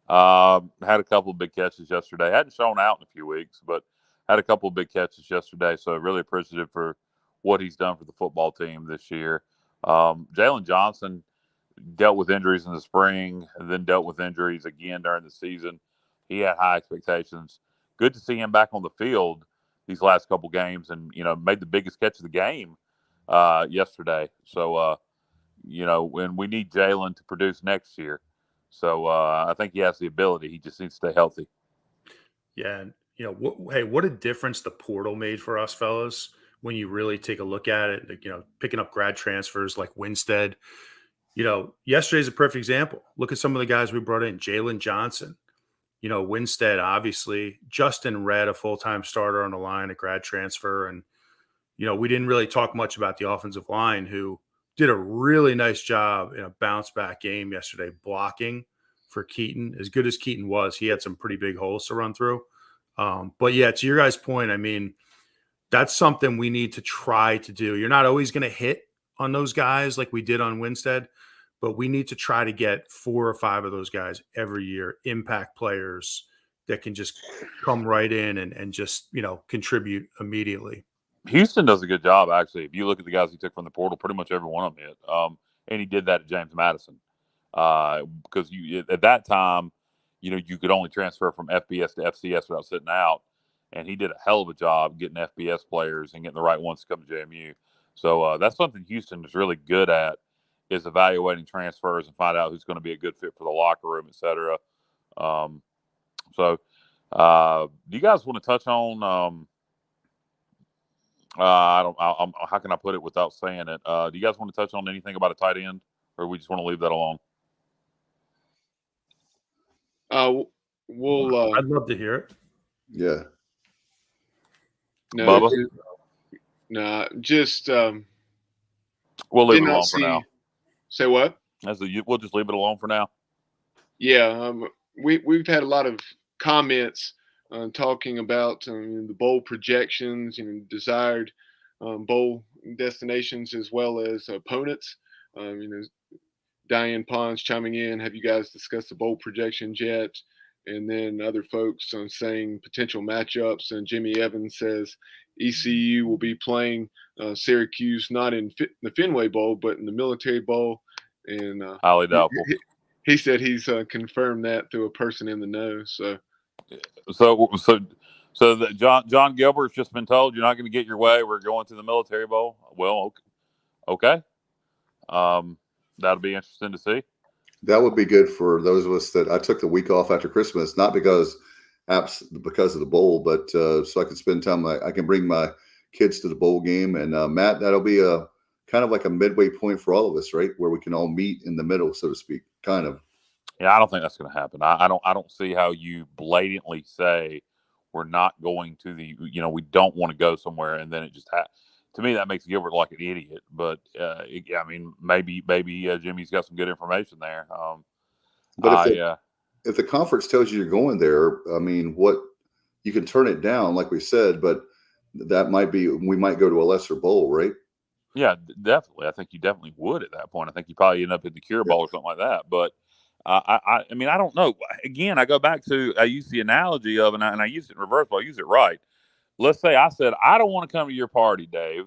Had a couple of big catches yesterday. Hadn't shown out in a few weeks, but had a couple of big catches yesterday. So really appreciative for what he's done for the football team this year. Jalen Johnson dealt with injuries in the spring and then dealt with injuries again during the season. He had high expectations. Good to see him back on the field. these last couple games, and made the biggest catch of the game yesterday. So and we need Jalen to produce next year. So I think he has the ability. He just needs to stay healthy. Yeah, and what a difference the portal made for us, fellas. When you really take a look at it, like, picking up grad transfers like Winstead. Yesterday's a perfect example. Look at some of the guys we brought in. Jalen Johnson, Winstead, obviously. Justin Red, a full-time starter on the line, a grad transfer. And, we didn't really talk much about the offensive line, who did a really nice job in a bounce-back game yesterday, blocking for Keaton. As good as Keaton was, he had some pretty big holes to run through. But, yeah, to your guys' point, I mean, that's something we need to try to do. You're not always going to hit on those guys like we did on Winstead, but we need to try to get 4 or 5 of those guys every year, impact players that can just come right in and just, contribute immediately. Houston does a good job, actually. If you look at the guys he took from the portal, pretty much every one of them hit. And he did that at James Madison. Because at that time, you could only transfer from FBS to FCS without sitting out. And he did a hell of a job getting FBS players and getting the right ones to come to JMU. So that's something Houston is really good at, is evaluating transfers and find out who's going to be a good fit for the locker room, et cetera. Do you guys want to touch on how can I put it without saying it? Do you guys want to touch on anything about a tight end, or we just want to leave that alone? I'd love to hear it. Yeah. No, Bubba? Just We'll leave it alone for now. Say what? We'll just leave it alone for now. Yeah, we've had a lot of comments talking about the bowl projections and desired bowl destinations as well as opponents. Diane Pons chiming in. Have you guys discussed the bowl projections yet? And then other folks saying potential matchups. And Jimmy Evans says ECU will be playing Syracuse not in the Fenway Bowl, but in the Military Bowl. And highly doubtful. He said he's confirmed that through a person in the know. So that John Gilbert's just been told you're not going to get your way. We're going to the Military Bowl. Well, okay. That'll be interesting to see. That would be good for those of us that I took the week off after Christmas, not because of the bowl, but so I can spend time. I can bring my kids to the bowl game. And Matt, that'll be a kind of like a midway point for all of us, right? Where we can all meet in the middle, so to speak, kind of. Yeah, I don't think that's going to happen. I don't see how you blatantly say we're not going to we don't want to go somewhere, and then it just to me that makes Gilbert like an idiot. But I mean, maybe Jimmy's got some good information there. But if the conference tells you you're going there, I mean, you can turn it down, like we said, but we might go to a lesser bowl, right? Yeah, definitely. I think you definitely would at that point. I think you probably end up at the Cure Bowl or something like that. But I mean, I don't know. Again, I go back to I use the analogy of, and I use it in reverse, but I use it right. Let's say I said, I don't want to come to your party, Dave.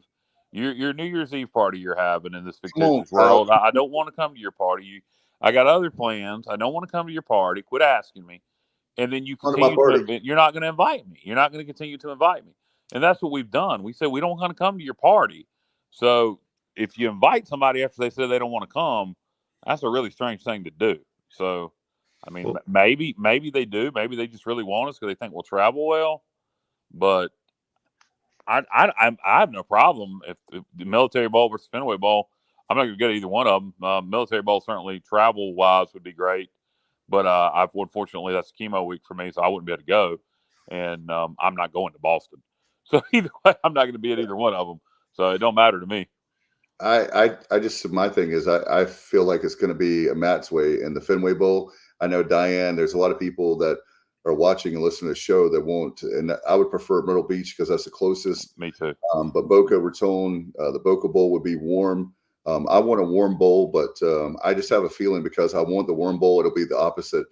Your New Year's Eve party you're having in this fictitious world. I don't want to come to your party. I got other plans. I don't want to come to your party. Quit asking me. And then you continue to you're not going to invite me. You're not going to continue to invite me. And that's what we've done. We said we don't want to come to your party. So if you invite somebody after they said they don't want to come, that's a really strange thing to do. So, I mean, maybe they do. Maybe they just really want us because they think we'll travel well. But I have no problem if the Military Bowl versus Fenway Bowl. I'm not going to get either one of them. Military Bowl certainly travel wise would be great, but unfortunately that's chemo week for me, so I wouldn't be able to go, and I'm not going to Boston. So either way, I'm not going to be at either one of them. So it don't matter to me. I just, my thing is I feel like it's going to be a Matt's way in the Fenway Bowl. I know Diane, there's a lot of people that are watching and listening to the show that won't, and I would prefer Myrtle Beach because that's the closest. Me too. But Boca Raton, the Boca Bowl would be warm. I want a warm bowl, but I just have a feeling because I want the warm bowl, it'll be the opposite.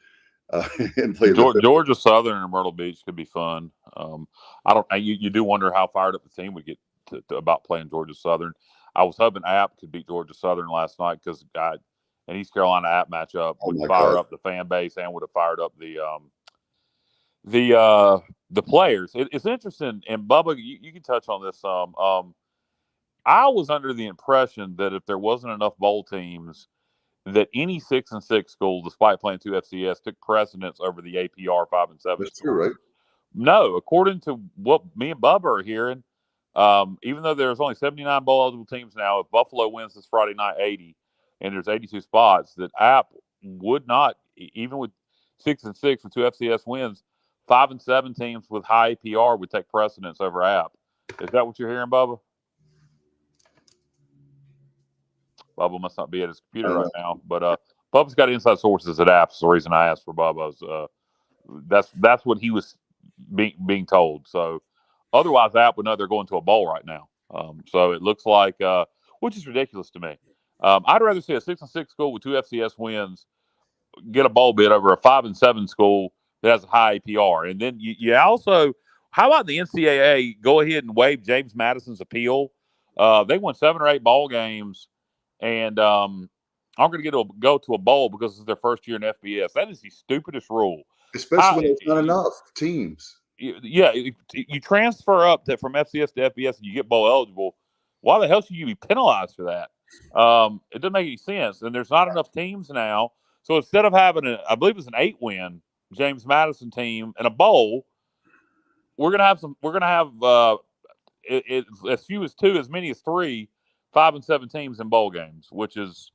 Georgia Southern and Myrtle Beach could be fun. You do wonder how fired up the team would get about playing Georgia Southern. I was hoping App could beat Georgia Southern last night because an East Carolina App matchup would fire up the fan base and would have fired up the the players. It's interesting, and Bubba, you can touch on this some. I was under the impression that if there wasn't enough bowl teams, that any 6-6 school, despite playing 2 FCS, took precedence over the APR 5-7 That's school. true, right? No, according to what me and Bubba are hearing, even though there's only 79 bowl eligible teams now, if Buffalo wins this Friday night 80, and there's 82 spots, that App would not, even with 6-6 with 2 FCS wins, 5-7 teams with high APR would take precedence over App. Is that what you're hearing, Bubba? Bubba must not be at his computer right now, but Bubba's got inside sources at App. That's the reason I asked for Bubba's. That's what he was being told. So otherwise, App would know they're going to a bowl right now. So it looks like, which is ridiculous to me. I'd rather see a 6-6 school with 2 FCS wins get a bowl bid over a 5-7 school that has a high APR. And then you also, how about the NCAA go ahead and waive James Madison's appeal? They won 7 or 8 ball games, and I'm going to go to a bowl because it's their first year in FBS. That is the stupidest rule. Especially when there's not enough teams. Yeah, you transfer up from FCS to FBS and you get bowl eligible. Why the hell should you be penalized for that? It doesn't make any sense. And there's not enough teams now. So instead of having I believe it's an 8-win James Madison team and a bowl, we're gonna have as few as 2, as many as 3, 5-7 teams in bowl games, which is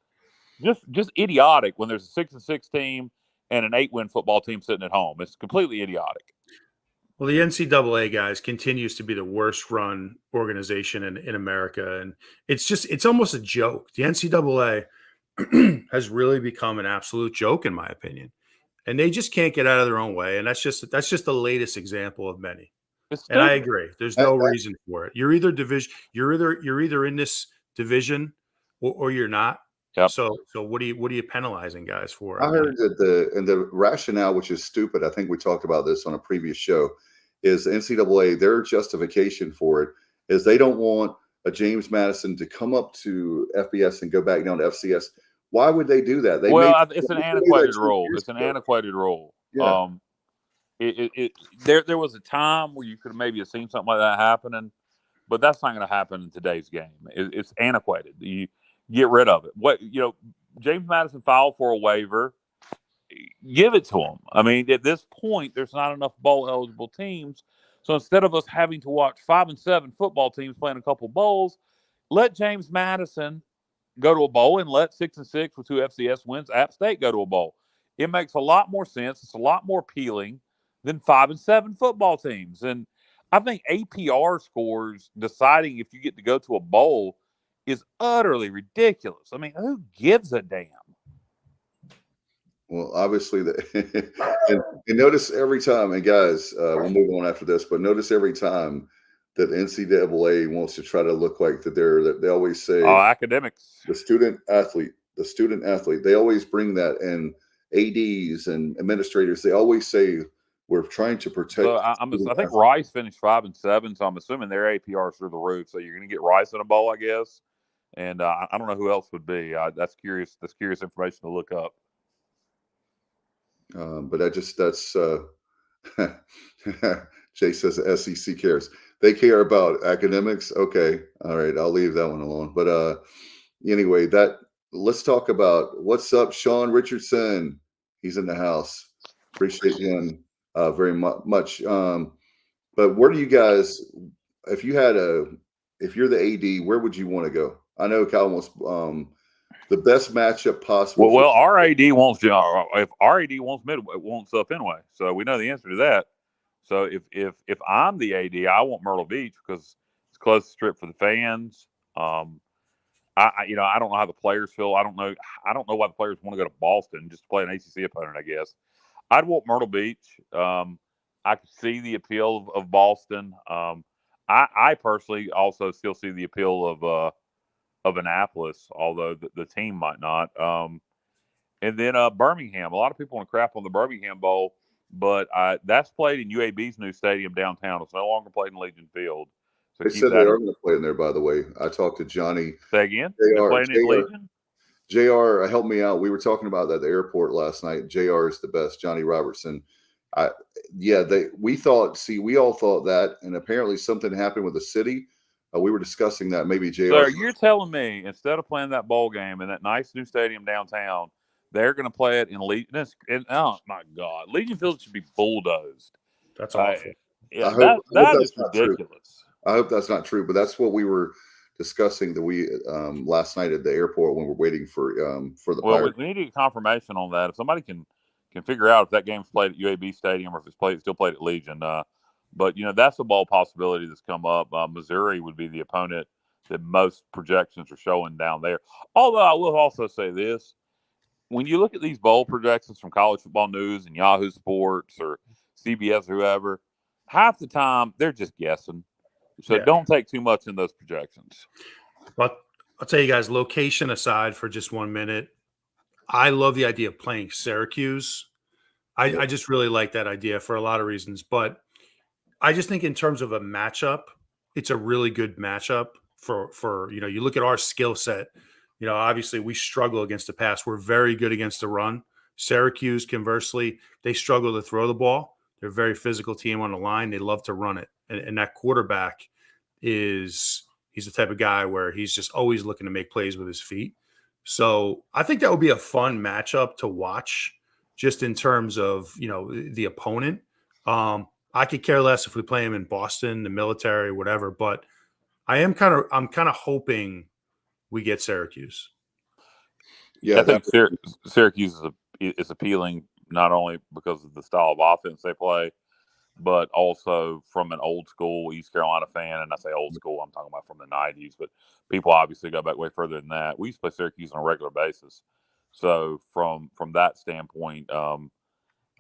just idiotic when there's a 6-6 team and an 8-win football team sitting at home. It's completely idiotic. Well, the NCAA, guys, continues to be the worst run organization in America. And it's almost a joke. The NCAA has really become an absolute joke, in my opinion. And they just can't get out of their own way. And that's just the latest example of many. And I agree. There's no reason for it. You're either in this division or you're not. Yep. So what are you penalizing guys for? I heard that the rationale, which is stupid, I think we talked about this on a previous show, is NCAA, their justification for it is they don't want a James Madison to come up to FBS and go back down to FCS. Why would they do that? It's an antiquated rule. It's an antiquated rule. Yeah. There was a time where you could maybe have seen something like that happening, but that's not going to happen in today's game. It's antiquated. You get rid of it. James Madison filed for a waiver. Give it to him. I mean, at this point, there's not enough bowl eligible teams. So instead of us having to watch 5-7 football teams playing a couple bowls, let James Madison go to a bowl and let 6-6 with 2 FCS wins App State go to a bowl. It makes a lot more sense. It's a lot more appealing than 5-7 football teams. And I think APR scores deciding if you get to go to a bowl is utterly ridiculous. I mean, who gives a damn? Well, obviously, and notice every time, and guys, we'll move on after this, but notice every time that NCAA wants to try to look like that they always say academics, the student athlete. They always bring that, and ADs and administrators, they always say we're trying to protect. So I think Rice finished 5-7, so I'm assuming their APR is through the roof. So you're going to get Rice in a bowl, I guess, and I don't know who else would be. That's curious information to look up. But that's Jay says the SEC cares. They care about academics. Okay. All right. I'll leave that one alone. But anyway, let's talk about what's up, Sean Richardson. He's in the house. Appreciate him very much. But where do you guys, if you're the AD, where would you want to go? I know Kyle wants the best matchup possible. Well, our AD wants if our AD wants mid, it wants up anyway. So we know the answer to that. So if I'm the AD, I want Myrtle Beach because it's close to strip for the fans. I don't know how the players feel. I don't know why the players want to go to Boston just to play an ACC opponent. I guess I'd want Myrtle Beach. I could see the appeal of Boston. I personally also still see the appeal of Annapolis, although the team might not. And then Birmingham. A lot of people want to crap on the Birmingham Bowl, but that's played in UAB's new stadium downtown. It's no longer played in Legion Field. So they said they are going to play in there, by the way. I talked to Johnny. Say again? They're playing in Legion? JR helped me out. We were talking about that at the airport last night. JR is the best, Johnny Robertson. Yeah, we all thought that, and apparently something happened with the city. We were discussing that maybe JR. So you're telling me instead of playing that bowl game in that nice new stadium downtown, they're going to play it in Legion? Oh my God, Legion Field should be bulldozed. That's awful. Yeah, I hope that that's is not true. ridiculous. I hope that's not true, but that's what we were discussing last night at the airport when we're waiting for the Well, Pirates. we need to get confirmation on that. If somebody can figure out if that game's played at UAB Stadium or if it's still played at Legion. But that's a ball possibility that's come up. Missouri would be the opponent that most projections are showing down there. Although I will also say this: when you look at these bowl projections from College Football News and Yahoo Sports or CBS or whoever, half the time they're just guessing. So don't take too much in those projections. But I'll tell you guys, location aside for just 1 minute, I love the idea of playing Syracuse. I just really like that idea for a lot of reasons. But I just think in terms of a matchup, it's a really good matchup for you look at our skill set. Obviously we struggle against the pass. We're very good against the run. Syracuse, conversely, they struggle to throw the ball. They're a very physical team on the line. They love to run it. And that quarterback he's the type of guy where he's just always looking to make plays with his feet. So I think that would be a fun matchup to watch just in terms of, the opponent. I could care less if we play him in Boston, the military, whatever, but I'm kind of hoping we get Syracuse. Yeah, I think Syracuse is appealing not only because of the style of offense they play, but also from an old school East Carolina fan. And I say old school, I'm talking about from the 90s, but people obviously go back way further than that. We used to play Syracuse on a regular basis. So from that standpoint,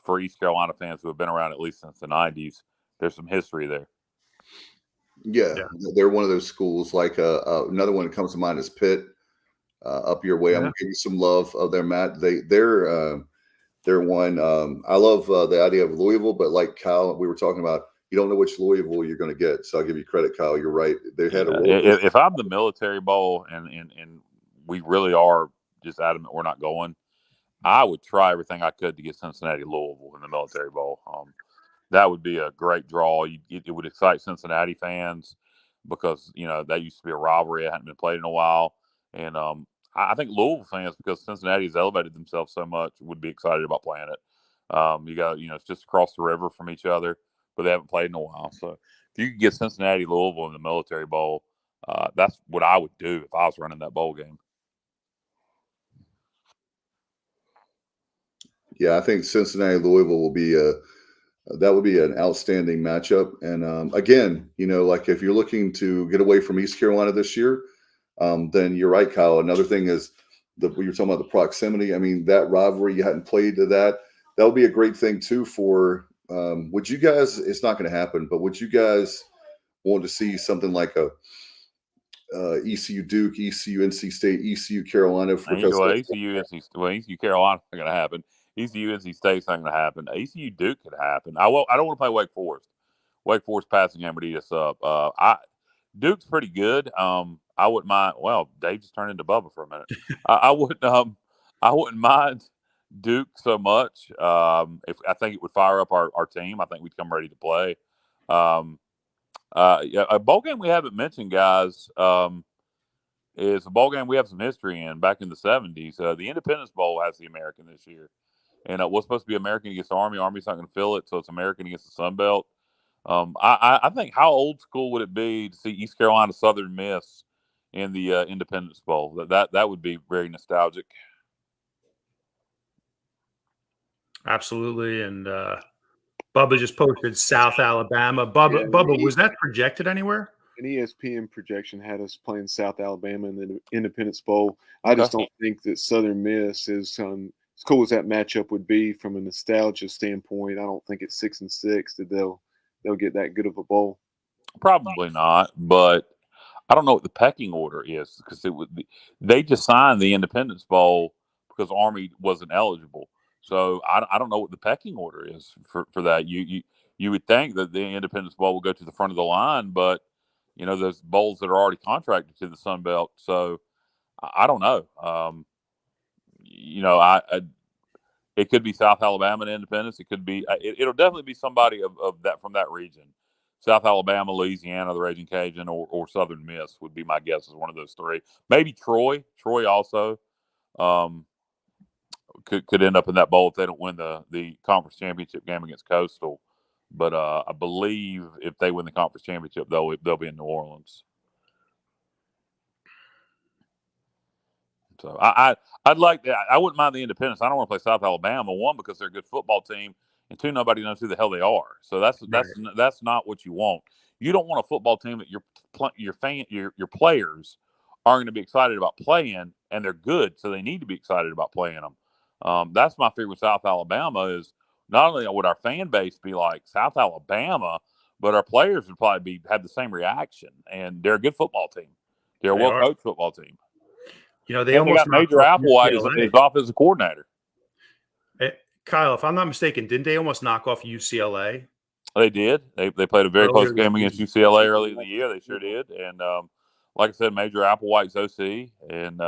for East Carolina fans who have been around at least since the 90s, there's some history there. Yeah, they're one of those schools. Like another one that comes to mind is Pitt, up your way. I'm gonna give you some love of their Matt. They're one. I love the idea of Louisville, but like Kyle, we were talking about, you don't know which Louisville you're going to get. So I'll give you credit, Kyle. You're right. They had a if I'm the military bowl and we really are just adamant we're not going, I would try everything I could to get Cincinnati Louisville in the military bowl. That would be a great draw. It would excite Cincinnati fans because that used to be a rivalry. It hadn't been played in a while, and I think Louisville fans, because Cincinnati has elevated themselves so much, would be excited about playing it. You got it's just across the river from each other, but they haven't played in a while. So if you could get Cincinnati Louisville in the military bowl, that's what I would do if I was running that bowl game. Yeah, I think Cincinnati Louisville will be that would be an outstanding matchup. And again, like if you're looking to get away from East Carolina this year, then you're right, Kyle. Another thing is you're talking about the proximity. I mean, that rivalry, you hadn't played to that. That would be a great thing too for. Would you guys? It's not going to happen, but would you guys want to see something like a ECU Duke, ECU NC State, ECU Carolina? ECU Carolina not going to happen. ECU NC State's not going to happen. ECU Duke could happen. I don't want to play Wake Forest. Wake Forest passing game would eat us up. Duke's pretty good. I wouldn't mind. Well, Dave just turned into Bubba for a minute. I wouldn't mind Duke so much. If I think it would fire up our team. I think we'd come ready to play. A bowl game we haven't mentioned, guys, is a bowl game we have some history in. Back in the 70s, the Independence Bowl has the American this year, and it was supposed to be American against Army. Army's not going to fill it, so it's American against the Sun Belt. I think how old school would it be to see East Carolina Southern Miss in the Independence Bowl? That would be very nostalgic. Absolutely. And Bubba just posted South Alabama. Bubba, was that projected anywhere? An ESPN projection had us playing South Alabama in the Independence Bowl. I just don't think that Southern Miss is as cool as that matchup would be from a nostalgia standpoint. I don't think at 6-6 that they'll get that good of a bowl. Probably not, but I don't know what the pecking order is because they just signed the Independence Bowl because Army wasn't eligible. So I don't know what the pecking order is for that. You would think that the Independence Bowl will go to the front of the line, but there's bowls that are already contracted to the Sun Belt. So I don't know. It could be South Alabama and Independence. It could be. It'll definitely be somebody of that from that region. South Alabama, Louisiana, the Raging Cajun, or Southern Miss would be my guess. Is one of those three. Maybe Troy. Troy also could end up in that bowl if they don't win the conference championship game against Coastal. But I believe if they win the conference championship, they'll be in New Orleans. So I'd like that. I wouldn't mind the Independence. I don't want to play South Alabama. One, because they're a good football team, and two, nobody knows who the hell they are. So that's not what you want. You don't want a football team that your players are going to be excited about playing, and they're good, so they need to be excited about playing them. That's my fear with South Alabama is not only would our fan base be like South Alabama, but our players would probably have the same reaction. And they're a good football team. They're a well-coached football team. They almost got Major Applewhite as offensive coordinator. Kyle, if I'm not mistaken, didn't they almost knock off UCLA? They did. They played a very close game against UCLA early in the year. They sure did. And like I said, Major Applewhite's OC, and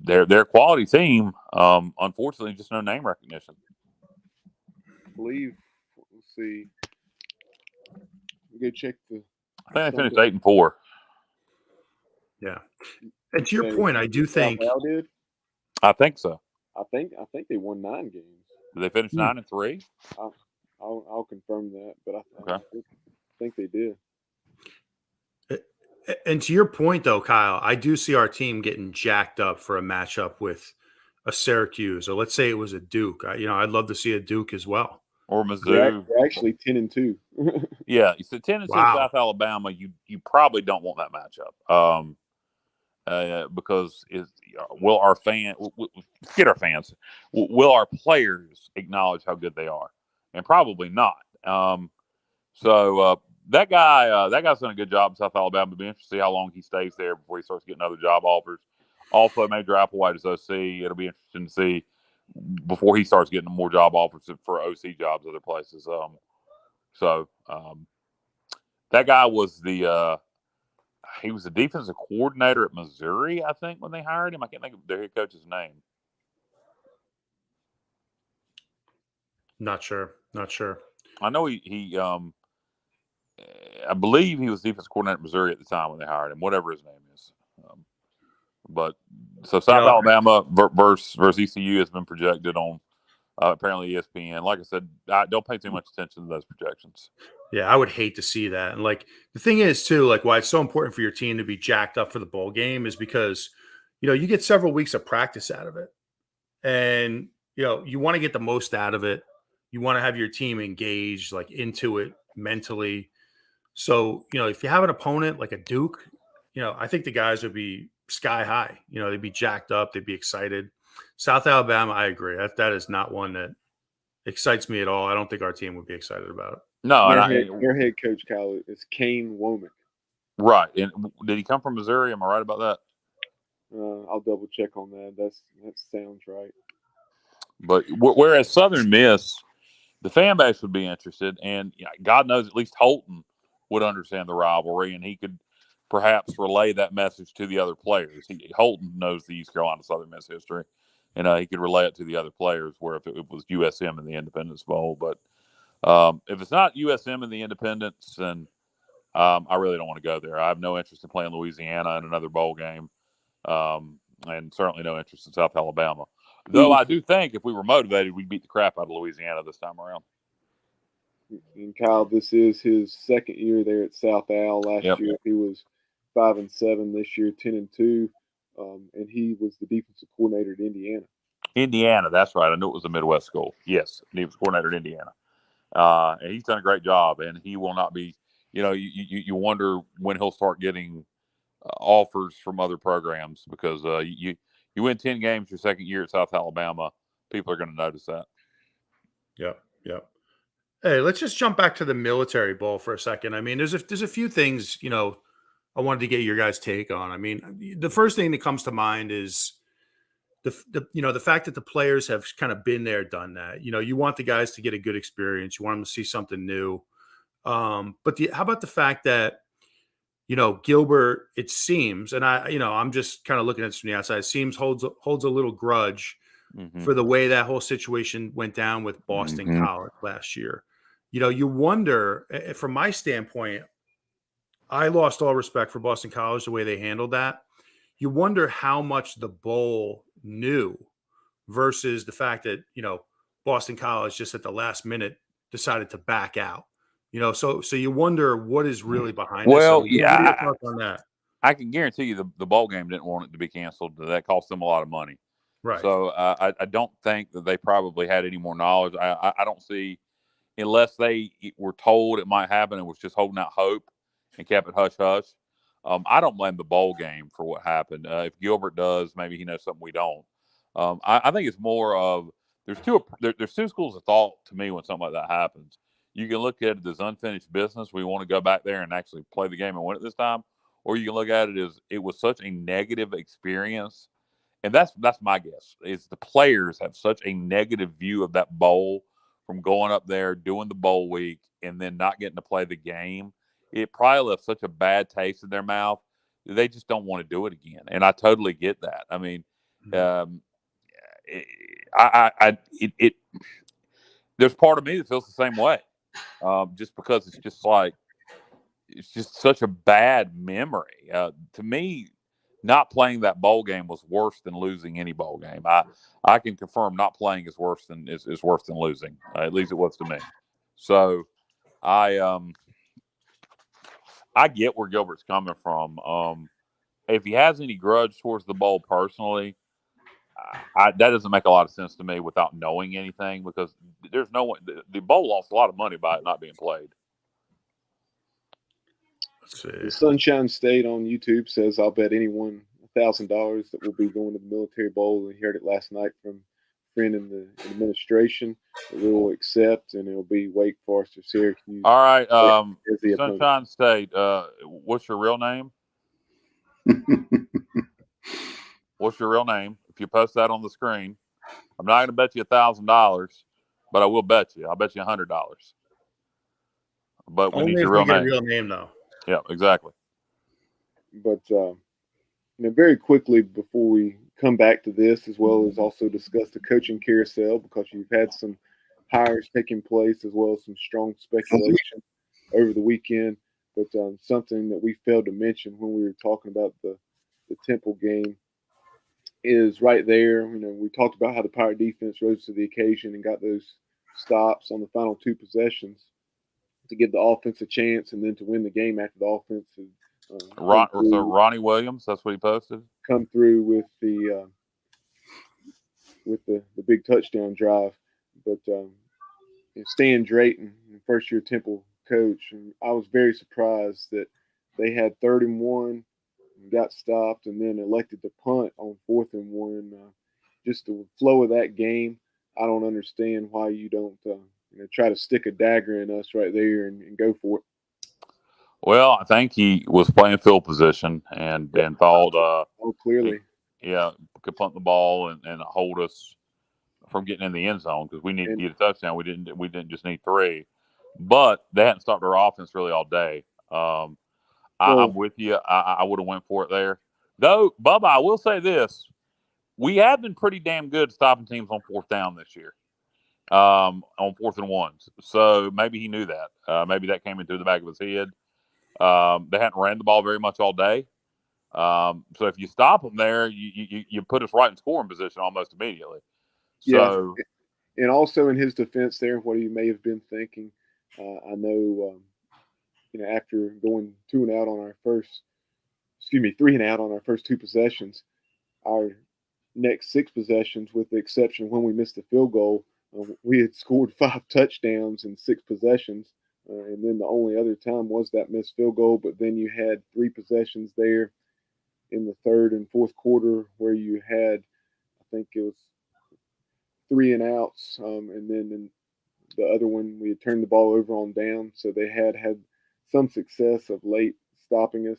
they're a quality team. Unfortunately, just no name recognition. I believe. Let's see. We go check the. I think they finished 8-4. Yeah. And to your point, I do think. Did? I think so. I think they won 9 games. Did they finish 9-3? I'll confirm that, but I think they did. And to your point, though, Kyle, I do see our team getting jacked up for a matchup with a Syracuse, or let's say it was a Duke. I'd love to see a Duke as well, or Mizzou. They're actually 10-2. Yeah, so 10-2 South Alabama. You probably don't want that matchup. Because will our fans, will our players acknowledge how good they are? And probably not. So that guy's done a good job in South Alabama. It'll be interesting to see how long he stays there before he starts getting other job offers. Also, Major Applewhite is OC. It'll be interesting to see before he starts getting more job offers for OC jobs other places. That guy was he was the defensive coordinator at Missouri, I think, when they hired him. I can't think of their head coach's name. Not sure. I know he I believe he was defensive coordinator at Missouri at the time when they hired him, whatever his name is. But so South Alabama versus ECU has been projected on apparently ESPN. Like I said, I don't pay too much attention to those projections. Yeah, I would hate to see that. And the thing is too, why it's so important for your team to be jacked up for the bowl game is because, you get several weeks of practice out of it. And, you want to get the most out of it. You want to have your team engaged, into it mentally. So, if you have an opponent like a Duke, I think the guys would be sky high. They'd be jacked up. They'd be excited. South Alabama, I agree. That is not one that excites me at all. I don't think our team would be excited about it. No, your head coach, Kyle, is Kane Womack. Right. And did he come from Missouri? Am I right about that? I'll double check on that. That sounds right. But whereas Southern Miss, the fan base would be interested, and God knows at least Holton would understand the rivalry, and he could perhaps relay that message to the other players. Holton knows the East Carolina Southern Miss history, and he could relay it to the other players. Where if it was USM in the Independence Bowl, but if it's not USM in the Independence, then I really don't want to go there. I have no interest in playing Louisiana in another bowl game, and certainly no interest in South Alabama. Though I do think if we were motivated, we'd beat the crap out of Louisiana this time around. And Kyle, this is his second year there at South Al. Last year he was 5-7. This year 10-2, and he was the defensive coordinator at Indiana. Indiana, that's right. I knew it was a Midwest school. Yes, defensive coordinator at Indiana, and he's done a great job. And he will not be. You wonder when he'll start getting offers from other programs because you win 10 games your second year at South Alabama, people are going to notice that. Yep. Hey, let's just jump back to the Military Bowl for a second. I mean, there's a few things, I wanted to get your guys' take on. I mean, the first thing that comes to mind is the fact that the players have kind of been there, done that. You want the guys to get a good experience. You want them to see something new. But how about the fact that, Gilbert, it seems, and I'm just kind of looking at this from the outside, it seems holds a little grudge for the way that whole situation went down with Boston College last year. You wonder, from my standpoint, I lost all respect for Boston College, the way they handled that. You wonder how much the bowl knew versus the fact that, Boston College just at the last minute decided to back out. So you wonder what is really behind this. Well, What are your thoughts on that? I can guarantee you the bowl game didn't want it to be canceled. That cost them a lot of money. Right. So I don't think that they probably had any more knowledge. I don't see, unless they were told it might happen and was just holding out hope and kept it hush hush. I don't blame the bowl game for what happened. If Gilbert does, maybe he knows something we don't. I think it's more of there's two schools of thought to me when something like that happens. You can look at it as unfinished business. We want to go back there and actually play the game and win it this time, or you can look at it as it was such a negative experience. And that's my guess, is the players have such a negative view of that bowl from going up there, doing the bowl week, and then not getting to play the game. It probably left such a bad taste in their mouth. They just don't want to do it again. And I totally get that. I mean, there's part of me that feels the same way, just because it's just such a bad memory. To me, not playing that bowl game was worse than losing any bowl game. I can confirm not playing is worse than losing. At least it was to me. So I get where Gilbert's coming from. If he has any grudge towards the bowl personally, that doesn't make a lot of sense to me without knowing anything, because there's no one. The bowl lost a lot of money by it not being played. Let's see. The Sunshine State on YouTube says, "I'll bet anyone $1,000 that we'll be going to the Military Bowl." And heard it last night from a friend in the administration that we will accept, and it'll be Wake Forest or Syracuse. All right, Sunshine State. What's your real name? What's your real name? If you post that on the screen, I'm not going to bet you $1,000, but I will bet you. I'll bet you $100. But we Only need your if we real get name. a real name, though. Yeah, exactly. But very quickly before we come back to this, as well as also discuss the coaching carousel, because you've had some hires taking place as well as some strong speculation over the weekend. But something that we failed to mention when we were talking about the Temple game is right there. We talked about how the Pirate defense rose to the occasion and got those stops on the final two possessions to give the offense a chance and then to win the game after the offense had So Ronnie Williams, that's what he posted. Come through with the big touchdown drive. But Stan Drayton, first-year Temple coach, and I was very surprised that they had 3rd-and-1, got stopped, and then elected to punt on 4th-and-1. Just the flow of that game, I don't understand why you don't try to stick a dagger in us right there and go for it. Well, I think he was playing field position and thought clearly. Could punt the ball and hold us from getting in the end zone, because we need to get a touchdown. We didn't just need 3, but they hadn't stopped our offense really all day. I'm with you. I would have went for it there, though. Bubba, I will say this: we have been pretty damn good stopping teams on 4th down this year, on 4th-and-1s. So maybe he knew that. Maybe that came into the back of his head. They hadn't ran the ball very much all day. So if you stop them there, you put us right in scoring position almost immediately. So, and also in his defense there, what he may have been thinking, I know, after going 3 and out on our first 2 possessions, our next 6 possessions, with the exception when we missed the field goal, we had scored 5 touchdowns in 6 possessions. And then the only other time was that missed field goal. But then you had 3 possessions there in the 3rd and 4th quarter where you had, I think it was 3 and outs. And then in the other one, we had turned the ball over on down. So they had some success of late stopping us.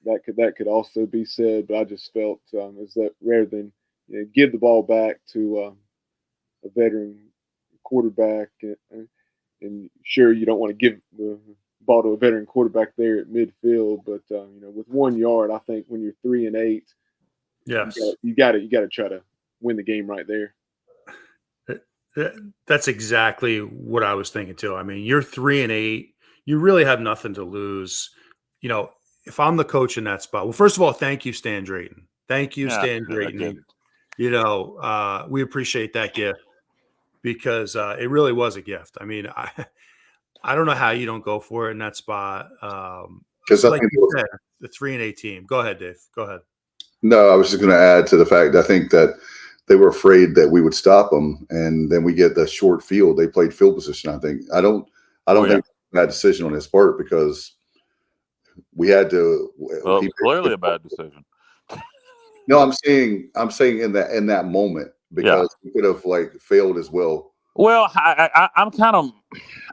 That could also be said. But I just felt is that rather than give the ball back to a veteran quarterback, and sure, you don't want to give the ball to a veteran quarterback there at midfield, but with 1 yard, I think when you're 3 and 8, Yes. You got to try to win the game right there. That's exactly what I was thinking too. I mean, you're 3-8. You really have nothing to lose. You know, if I'm the coach in that spot, well, first of all, thank you, Stan Drayton. Thank you, Yeah, Stan I get Drayton. it. You know, we appreciate that gift because it really was a gift. I mean, I don't know how you don't go for it in that spot. Because I Like think you said, the 3-8 team. Go ahead, Dave. Go ahead. no, I was just going to add to the fact I think that they were afraid that we would stop them, and then we get the short field. They played field position. I don't Oh, yeah. think bad decision on his part because we had to. Well, it was clearly a bad decision. No, I'm saying in that moment because we could have like failed as well. Well, I'm kind of,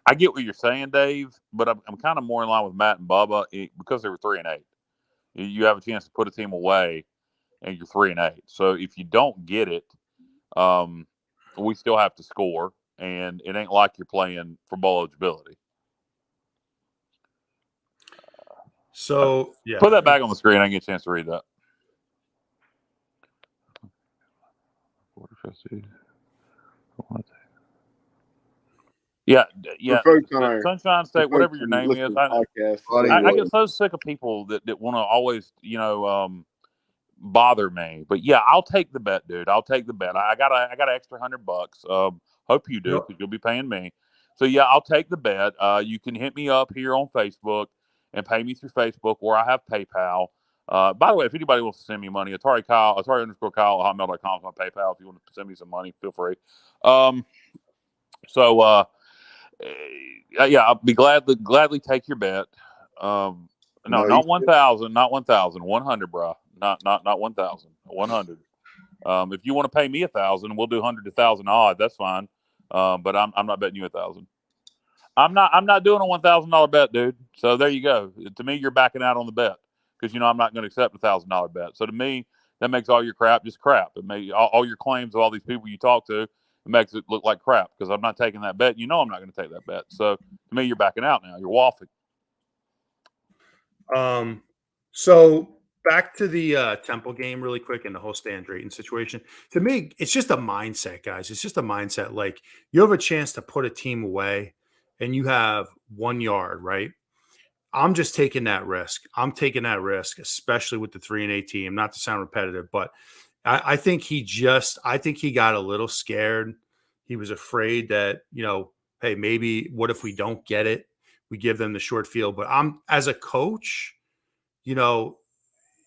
I get what you're saying, Dave, but I'm kind of more in line with Matt and Bubba because they were 3-8. You have a chance to put a team away, and you're 3-8. So if you don't get it, we still have to score, and it ain't like you're playing for bowl eligibility. So yeah, put that back on the screen. I get a chance to read that. Yeah. Sunshine State, whatever your name is. I get so sick of people that want to always, bother me. But yeah, I'll take the bet, dude. I'll take the bet. I got an extra $100. Hope you do because you'll be paying me. So yeah, I'll take the bet. You can hit me up here on Facebook and pay me through Facebook, or I have PayPal. By the way, if anybody wants to send me money, Atari_Kyle at hotmail.com is my PayPal. If you want to send me some money, feel free. Yeah, I'll be gladly take your bet. No, not 1,000, not 1,000, 100, bro. Not 1,000, 100. If you want to pay me 1,000, we'll do 100 to 1,000 odd. That's fine. But I'm not betting you 1,000. I'm not doing a $1,000 bet, dude. So there you go. To me, you're backing out on the bet because I'm not going to accept a $1,000 bet. So to me, that makes all your crap just crap. It makes all your claims of all these people you talk to. It makes it look like crap because I'm not taking that bet. I'm not going to take that bet. So to me, you're backing out now. You're waffling. So back to the Temple game really quick and the whole Stan Drayton situation. To me, it's just a mindset, guys. It's just a mindset. Like you have a chance to put a team away and you have 1 yard, right? I'm just taking that risk. I'm taking that risk, especially with the 3-8 team. Not to sound repetitive, but I think he got a little scared. He was afraid that, hey, maybe what if we don't get it? We give them the short field. But as a coach,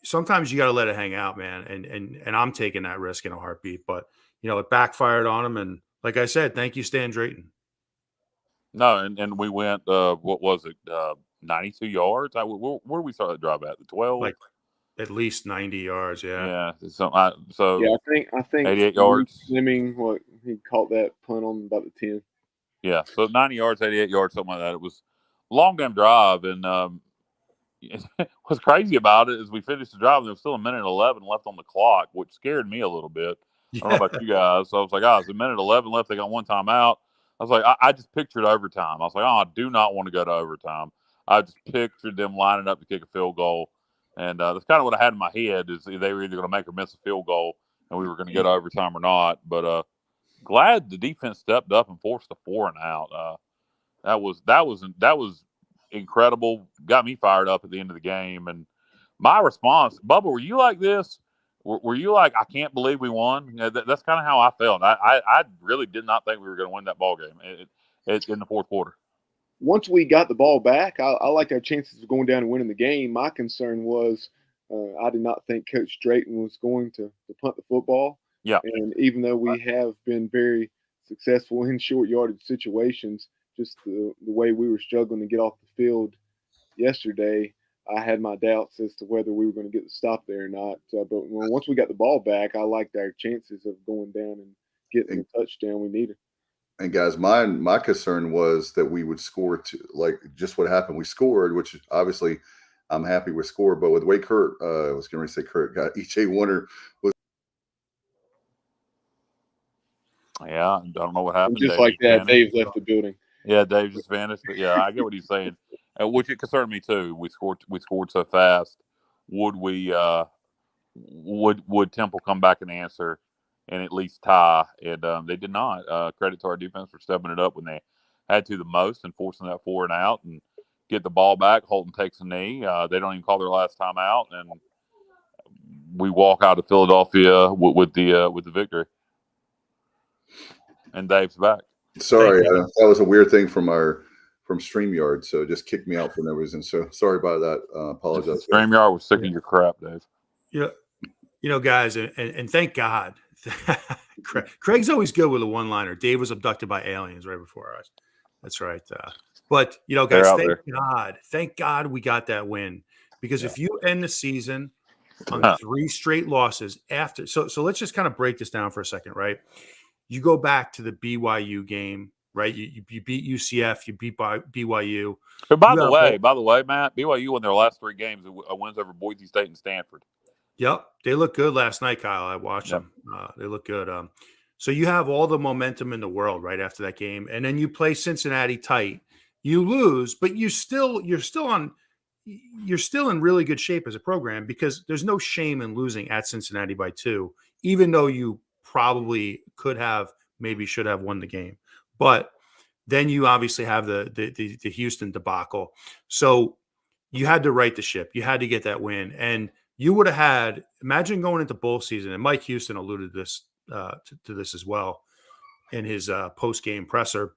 sometimes you got to let it hang out, man. And I'm taking that risk in a heartbeat. But it backfired on him. And like I said, thank you, Stan Drayton. No, and we went. What was it? 92 yards. Where do we start the drive at? The 12. Like at least 90 yards. Yeah. Yeah. So yeah, I think 88 yards. Fleming, what he caught that punt on about the 10. Yeah. So 90 yards, 88 yards, something like that. It was a long damn drive, and what's crazy about it is we finished the drive and there was still a minute 11 left on the clock, which scared me a little bit. I don't know about you guys. So I was like, it's a minute 11 left. They got one timeout. I was like, I just pictured overtime. I was like, I do not want to go to overtime. I just pictured them lining up to kick a field goal. And that's kind of what I had in my head is they were either going to make or miss a field goal and we were going to go to overtime or not. But glad the defense stepped up and forced a 4 and out. That was incredible. Got me fired up at the end of the game. And my response, Bubba, were you like this? Were you like, I can't believe we won? That's kind of how I felt. I really did not think we were going to win that ball game in the fourth quarter. Once we got the ball back, I liked our chances of going down and winning the game. My concern was I did not think Coach Drayton was going to punt the football. Yeah. And even though we have been very successful in short yardage situations, just the way we were struggling to get off the field yesterday, I had my doubts as to whether we were going to get the stop there or not. But once we got the ball back, I liked our chances of going down and getting the touchdown we needed. And guys, my concern was that we would score like just what happened. We scored, which obviously I'm happy we scored. But with the way Kurt, I was going to say Kurt got E.J. Warner was. Yeah, I don't know what happened. And just like that, Dave left the building. Yeah, Dave just vanished. But yeah, I get what he's saying, which it concerned me too. We scored so fast. Would we would Temple come back and answer and at least tie? And they did not. Credit to our defense for stepping it up when they had to the most and forcing that 4 and out and get the ball back. Holton takes a knee. They don't even call their last time out, and we walk out of Philadelphia with the victory. And Dave's back. Sorry, that was a weird thing from StreamYard, so it just kicked me out for no reason. So sorry about that. Apologize. StreamYard was sick of your crap, Dave. Yeah, guys, and thank God. Craig's always good with a one-liner. Dave was abducted by aliens right before us. That's right. But guys, thank God we got that win, because if you end the season on 3 straight losses after, so let's just kind of break this down for a second, right? You go back to the BYU game, right? You beat UCF, you beat BYU. But by the way, Matt, BYU won their last 3 games, wins over Boise State and Stanford. Yep, they look good last night, Kyle. I watched them. They look good. So you have all the momentum in the world right after that game, and then you play Cincinnati tight. You lose, but you're still in really good shape as a program, because there's no shame in losing at Cincinnati by 2, even though you probably should have won the game. But then you obviously have the Houston debacle. So you had to right the ship. You had to get that win, and you would have imagine going into bowl season, and Mike Houston alluded to this as well in his post-game presser.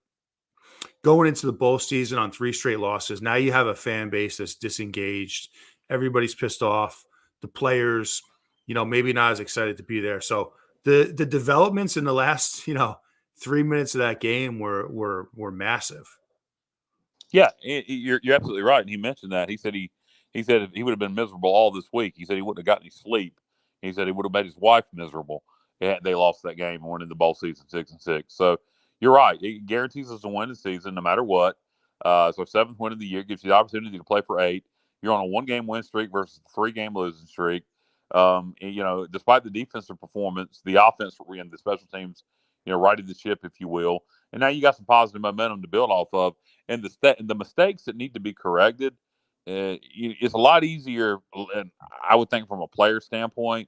Going into the bowl season on 3 straight losses, now you have a fan base that's disengaged. Everybody's pissed off. The players, maybe not as excited to be there. So the developments in the last, 3 minutes of that game were massive. Yeah, you're absolutely right. And he mentioned that. He said he would have been miserable all this week. He said he wouldn't have gotten any sleep. He said he would have made his wife miserable. They lost that game and went into the bowl season 6-6. So you're right. It guarantees us a win the season no matter what. So 7th win of the year gives you the opportunity to play for 8. You're on a 1-game win streak versus a 3-game losing streak. Despite the defensive performance, the offense and the special teams, righted the ship, if you will. And now you got some positive momentum to build off of. And the mistakes that need to be corrected, it's a lot easier, and I would think from a player standpoint,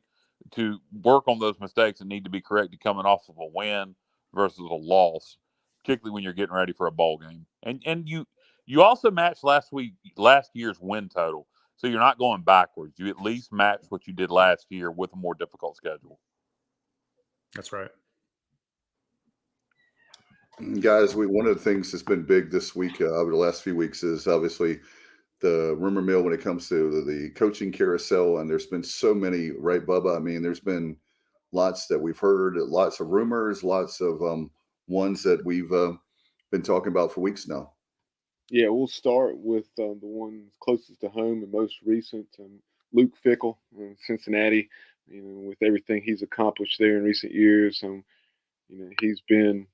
to work on those mistakes that need to be corrected coming off of a win versus a loss, particularly when you're getting ready for a bowl game. And you also match last year's win total, so you're not going backwards. You at least match what you did last year with a more difficult schedule. That's right. Guys, one of the things that's been big this week, over the last few weeks, is obviously the rumor mill when it comes to the coaching carousel. And there's been so many, right, Bubba? I mean, there's been lots that we've heard, lots of rumors, lots of ones that we've been talking about for weeks now. Yeah, we'll start with the one closest to home and most recent, Luke Fickell in Cincinnati. With everything he's accomplished there in recent years, he's been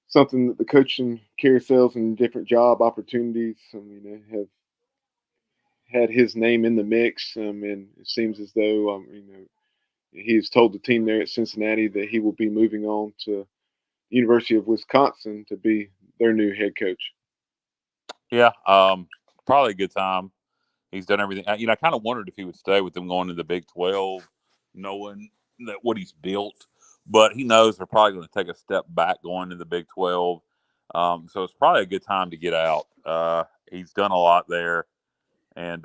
something that the coaching carousels and different job opportunities, have had his name in the mix. And it seems as though, he has told the team there at Cincinnati that he will be moving on to the University of Wisconsin to be their new head coach. Yeah, probably a good time. He's done everything. I kind of wondered if he would stay with them going to the Big 12, knowing that what he's built. But he knows they're probably going to take a step back going to the Big 12. So it's probably a good time to get out. He's done a lot there. And,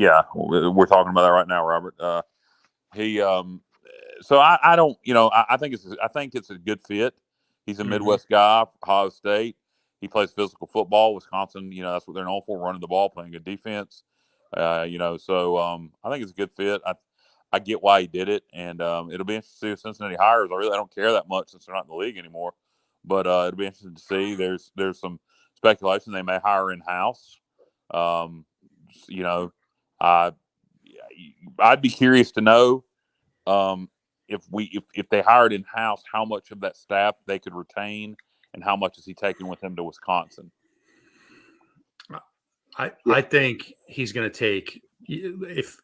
we're talking about that right now, Robert. So I don't, I think it's a good fit. He's a Midwest guy, Ohio State. He plays physical football. Wisconsin, that's what they're known for, running the ball, playing good defense. So I think it's a good fit. I get why he did it, and it'll be interesting to see if Cincinnati hires. I don't care that much since they're not in the league anymore, but it'll be interesting to see. There's some speculation they may hire in-house. I'd be curious to know if they hired in-house, how much of that staff they could retain, and how much is he taking with him to Wisconsin? I think he's going to take,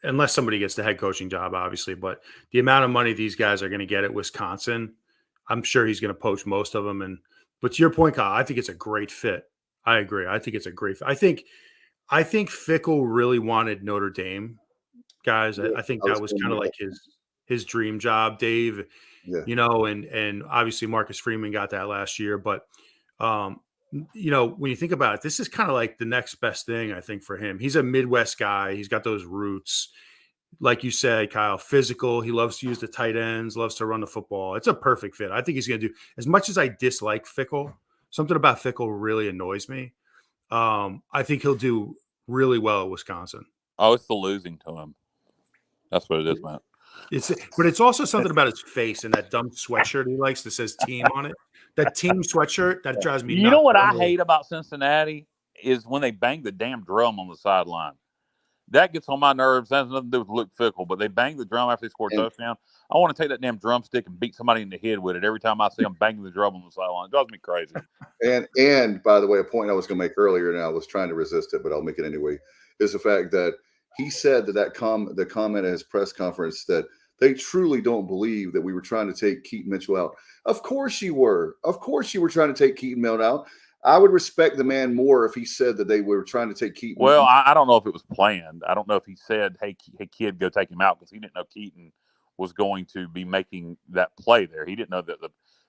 unless somebody gets the head coaching job, obviously, but the amount of money these guys are going to get at Wisconsin, I'm sure he's going to poach most of them. But to your point, Kyle, I think it's a great fit. I agree. I think it's a great fit. I think I think Fickle really wanted Notre Dame, guys. I think I was that was thinking kind of about like his dream job, Dave. yeah. And obviously Marcus Freeman got that last year, but when you think about it, this is kind of like the next best thing, I think, for him. He's a Midwest guy. He's got those roots. Like you said, Kyle, physical. He loves to use the tight ends, loves to run the football. It's a perfect fit. I think he's going to do as much as I dislike Fickle. Something about Fickle really annoys me. I think he'll do really well at Wisconsin. Oh, it's the losing to him. That's what it is, man. But it's also something about his face and that dumb sweatshirt he likes that says team on it. That team sweatshirt, that drives me nuts. You know what I hate about Cincinnati is when they bang the damn drum on the sideline. That gets on my nerves. That has nothing to do with Luke Fickle, but they bang the drum after they score a touchdown. I want to take that damn drumstick and beat somebody in the head with it every time I see them banging the drum on the sideline. It drives me crazy. And by the way, a point I was going to make earlier, and I was trying to resist it, but I'll make it anyway, is the fact that he said the comment at his press conference that they truly don't believe that we were trying to take Keaton Mitchell out. Of course you were. Of course you were trying to take Keaton Mitchell out. I would respect the man more if he said that they were trying to take Keaton. Well, I don't know if it was planned. I don't know if he said, hey kid, go take him out, because he didn't know Keaton was going to be making that play there. He didn't know that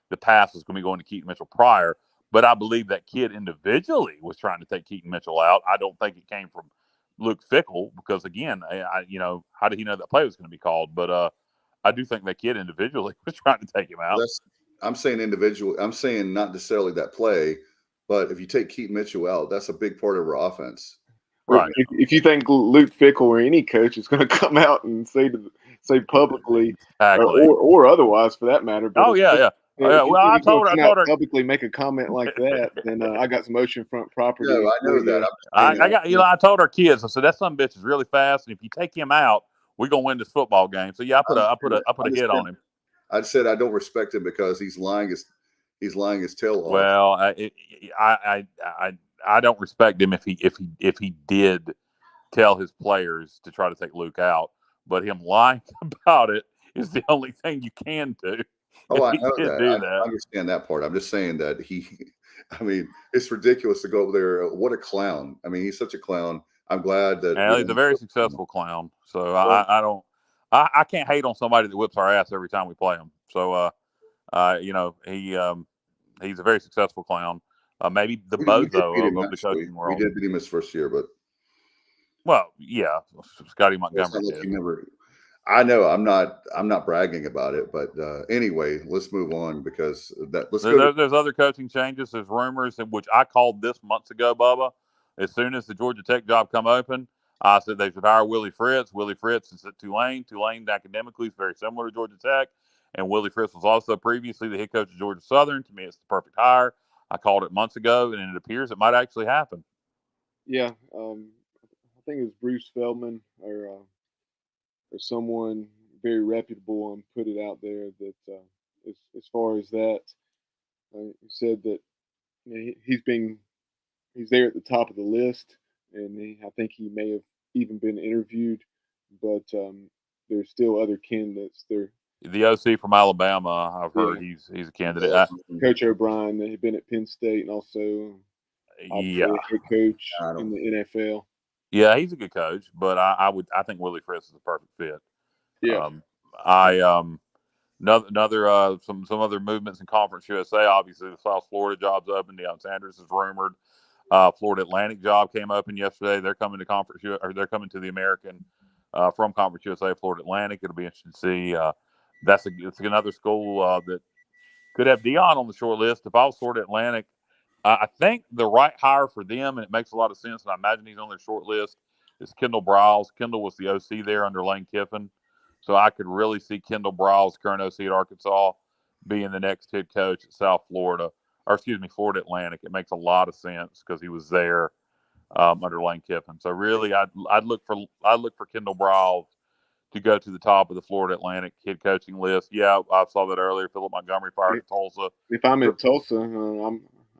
the pass was going to be going to Keaton Mitchell prior. But I believe that kid individually was trying to take Keaton Mitchell out. I don't think it came from Luke Fickle because, again, how did he know that play was going to be called? But I do think that kid individually was trying to take him out. I'm saying individual. I'm saying not necessarily that play, but if you take Keaton Mitchell out, that's a big part of our offense. Right. If you think Luke Fickle or any coach is going to come out and say publicly, exactly. or otherwise for that matter. But yeah. Well, I told her publicly make a comment like that, then I got some oceanfront property. Yeah, I know that. I told our kids. I said that son of a bitch is really fast, and if you take him out, we're gonna win this football game. So yeah, I put a hit on him. I said I don't respect him because he's lying his tail off. Well, I don't respect him if he did tell his players to try to take Luke out, but him lying about it is the only thing you can do. Oh, I know that. I understand that part. I'm just saying that it's ridiculous to go over there. What a clown. I mean, he's such a clown. I'm glad that he's a very successful clown. So I can't hate on somebody that whips our ass every time we play him. So, he's a very successful clown. Maybe the bozo of the coaching world. We did beat him his first year, but yeah, Scotty Montgomery did. I know I'm not bragging about it, but anyway, let's move on because there's other coaching changes. There's rumors, in which I called this months ago, Bubba. As soon as the Georgia Tech job come open, I said they should hire Willie Fritz. Willie Fritz is at Tulane. Tulane academically is very similar to Georgia Tech, and Willie Fritz was also previously the head coach of Georgia Southern. To me, it's the perfect hire. I called it months ago, and it appears it might actually happen. Yeah, I think it's Bruce Feldman or someone very reputable put it out there that as far as that, he said that he's there at the top of the list, and I think he may have even been interviewed, but there's still other candidates there. The OC from Alabama, I've heard he's a candidate. Coach O'Brien, that had been at Penn State and also head coach in the NFL. Yeah, he's a good coach, but I think Willie Fritz is a perfect fit. Yeah. Some other movements in Conference USA. Obviously, the South Florida job's open. Deion Sanders is rumored. Florida Atlantic job came open yesterday. They're coming to they're coming to the American from Conference USA, Florida Atlantic. It'll be interesting to see. It's another school that could have Deion on the short list. If I was Florida Atlantic, I think the right hire for them, and it makes a lot of sense, and I imagine he's on their short list, is Kendall Briles. Kendall was the OC there under Lane Kiffin. So I could really see Kendall Briles, current OC at Arkansas, being the next head coach at Florida Atlantic. It makes a lot of sense because he was there under Lane Kiffin. So really, I'd look for Kendall Briles to go to the top of the Florida Atlantic head coaching list. Yeah, I saw that earlier. Philip Montgomery fired at Tulsa. If I'm at Tulsa,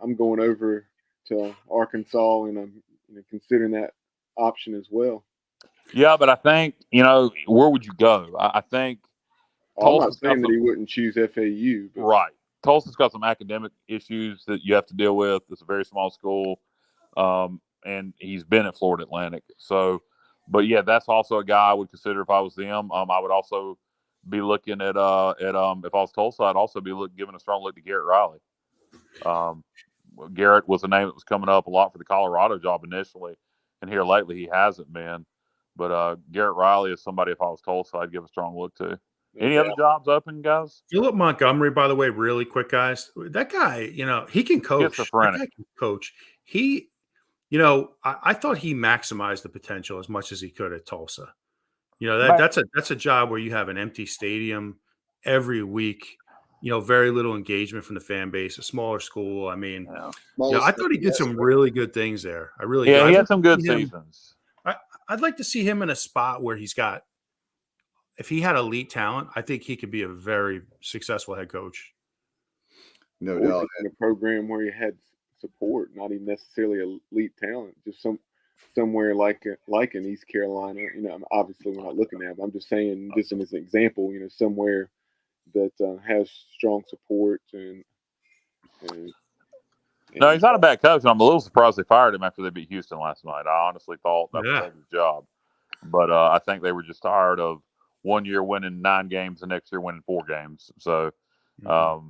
I'm going over to Arkansas, and I'm considering that option as well. Yeah, but I think, where would you go? I think I'm not saying that he wouldn't choose FAU. But. Right. Tulsa's got some academic issues that you have to deal with. It's a very small school. and he's been at Florida Atlantic. So, but yeah, that's also a guy I would consider if I was them. I would also be looking at if I was Tulsa, I'd also be giving a strong look to Garrett Riley. Garrett was a name that was coming up a lot for the Colorado job initially, and here lately he hasn't been. But Garrett Riley is somebody, if I was Tulsa, I'd give a strong look to. Any other jobs open, guys? Philip Montgomery, by the way, really quick, guys. That guy, he can coach. That guy can coach. He, I thought he maximized the potential as much as he could at Tulsa. That's a job where you have an empty stadium every week. Very little engagement from the fan base. A smaller school. I mean, I thought he did some really good things there. I really do. He had some good seasons. I'd like to see him in a spot where if he had elite talent, I think he could be a very successful head coach. No doubt. In a program where he had support, not even necessarily elite talent, just somewhere like in East Carolina. Obviously we're not looking at it, but I'm just saying, just as an example, somewhere that has strong support and no, he's not a bad coach. I'm a little surprised they fired him after they beat Houston last night. I honestly thought that was his job, but I think they were just tired of 1 year winning 9 games, the next year winning 4 games. So, but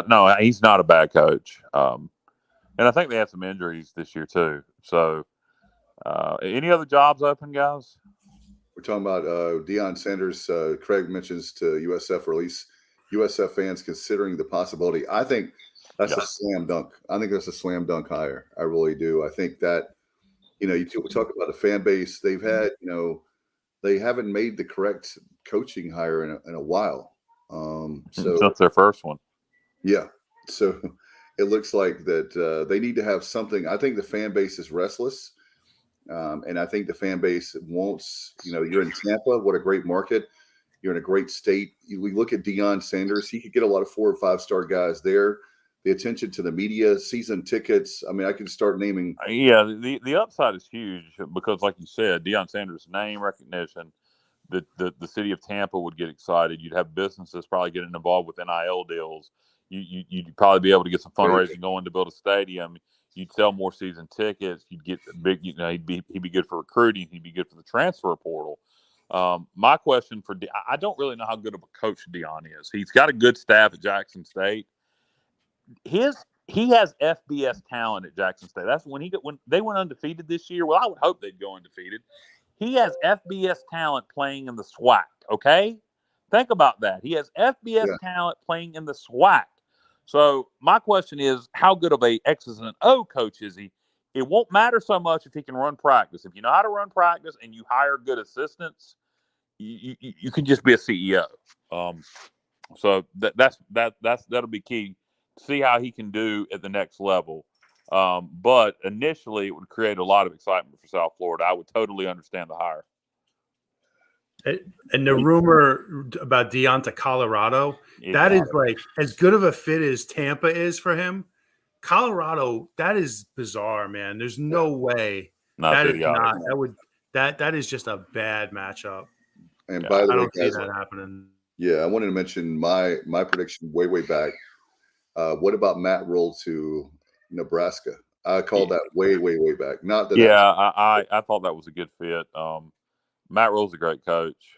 no, he's not a bad coach. And I think they had some injuries this year too. So, any other jobs open, guys? We're talking about Deion Sanders. Craig mentions to USF, or at least USF fans considering the possibility. I think that's a slam dunk. I think that's a slam dunk hire. I really do. I think that, we talk about the fan base. They've had, they haven't made the correct coaching hire in a while. So that's their first one. Yeah. So it looks like that they need to have something. I think the fan base is restless. And I think the fan base wants, you're in Tampa. What a great market. You're in a great state. We look at Deion Sanders. He could get a lot of 4 or 5 star guys there. The attention to the media, season tickets. I mean, I can start naming. Yeah, the upside is huge because, like you said, Deion Sanders' name recognition, the city of Tampa would get excited. You'd have businesses probably getting involved with NIL deals. You'd probably be able to get some fundraising going to build a stadium. You'd sell more season tickets. You'd get big. He'd be good for recruiting. He'd be good for the transfer portal. My question for I don't really know how good of a coach Deion is. He's got a good staff at Jackson State. He has FBS talent at Jackson State. That's when they went undefeated this year. Well, I would hope they'd go undefeated. He has FBS talent playing in the SWAC. Okay, think about that. He has FBS talent playing in the SWAC. So my question is, how good of a X's and O coach is he? It won't matter so much if he can run practice. If you know how to run practice and you hire good assistants, you can just be a CEO. So that'll be key. See how he can do at the next level. But initially, it would create a lot of excitement for South Florida. I would totally understand the hire. And the rumor about Deion to Colorado, that is like as good of a fit as Tampa is for him. Colorado, that is bizarre, man. There's no way that is just a bad matchup. And by the way, I don't see that happening. Yeah, I wanted to mention my prediction way back. What about Matt Rule to Nebraska? I called that way back. Not that. Yeah, I thought that was a good fit. Matt Rule's a great coach.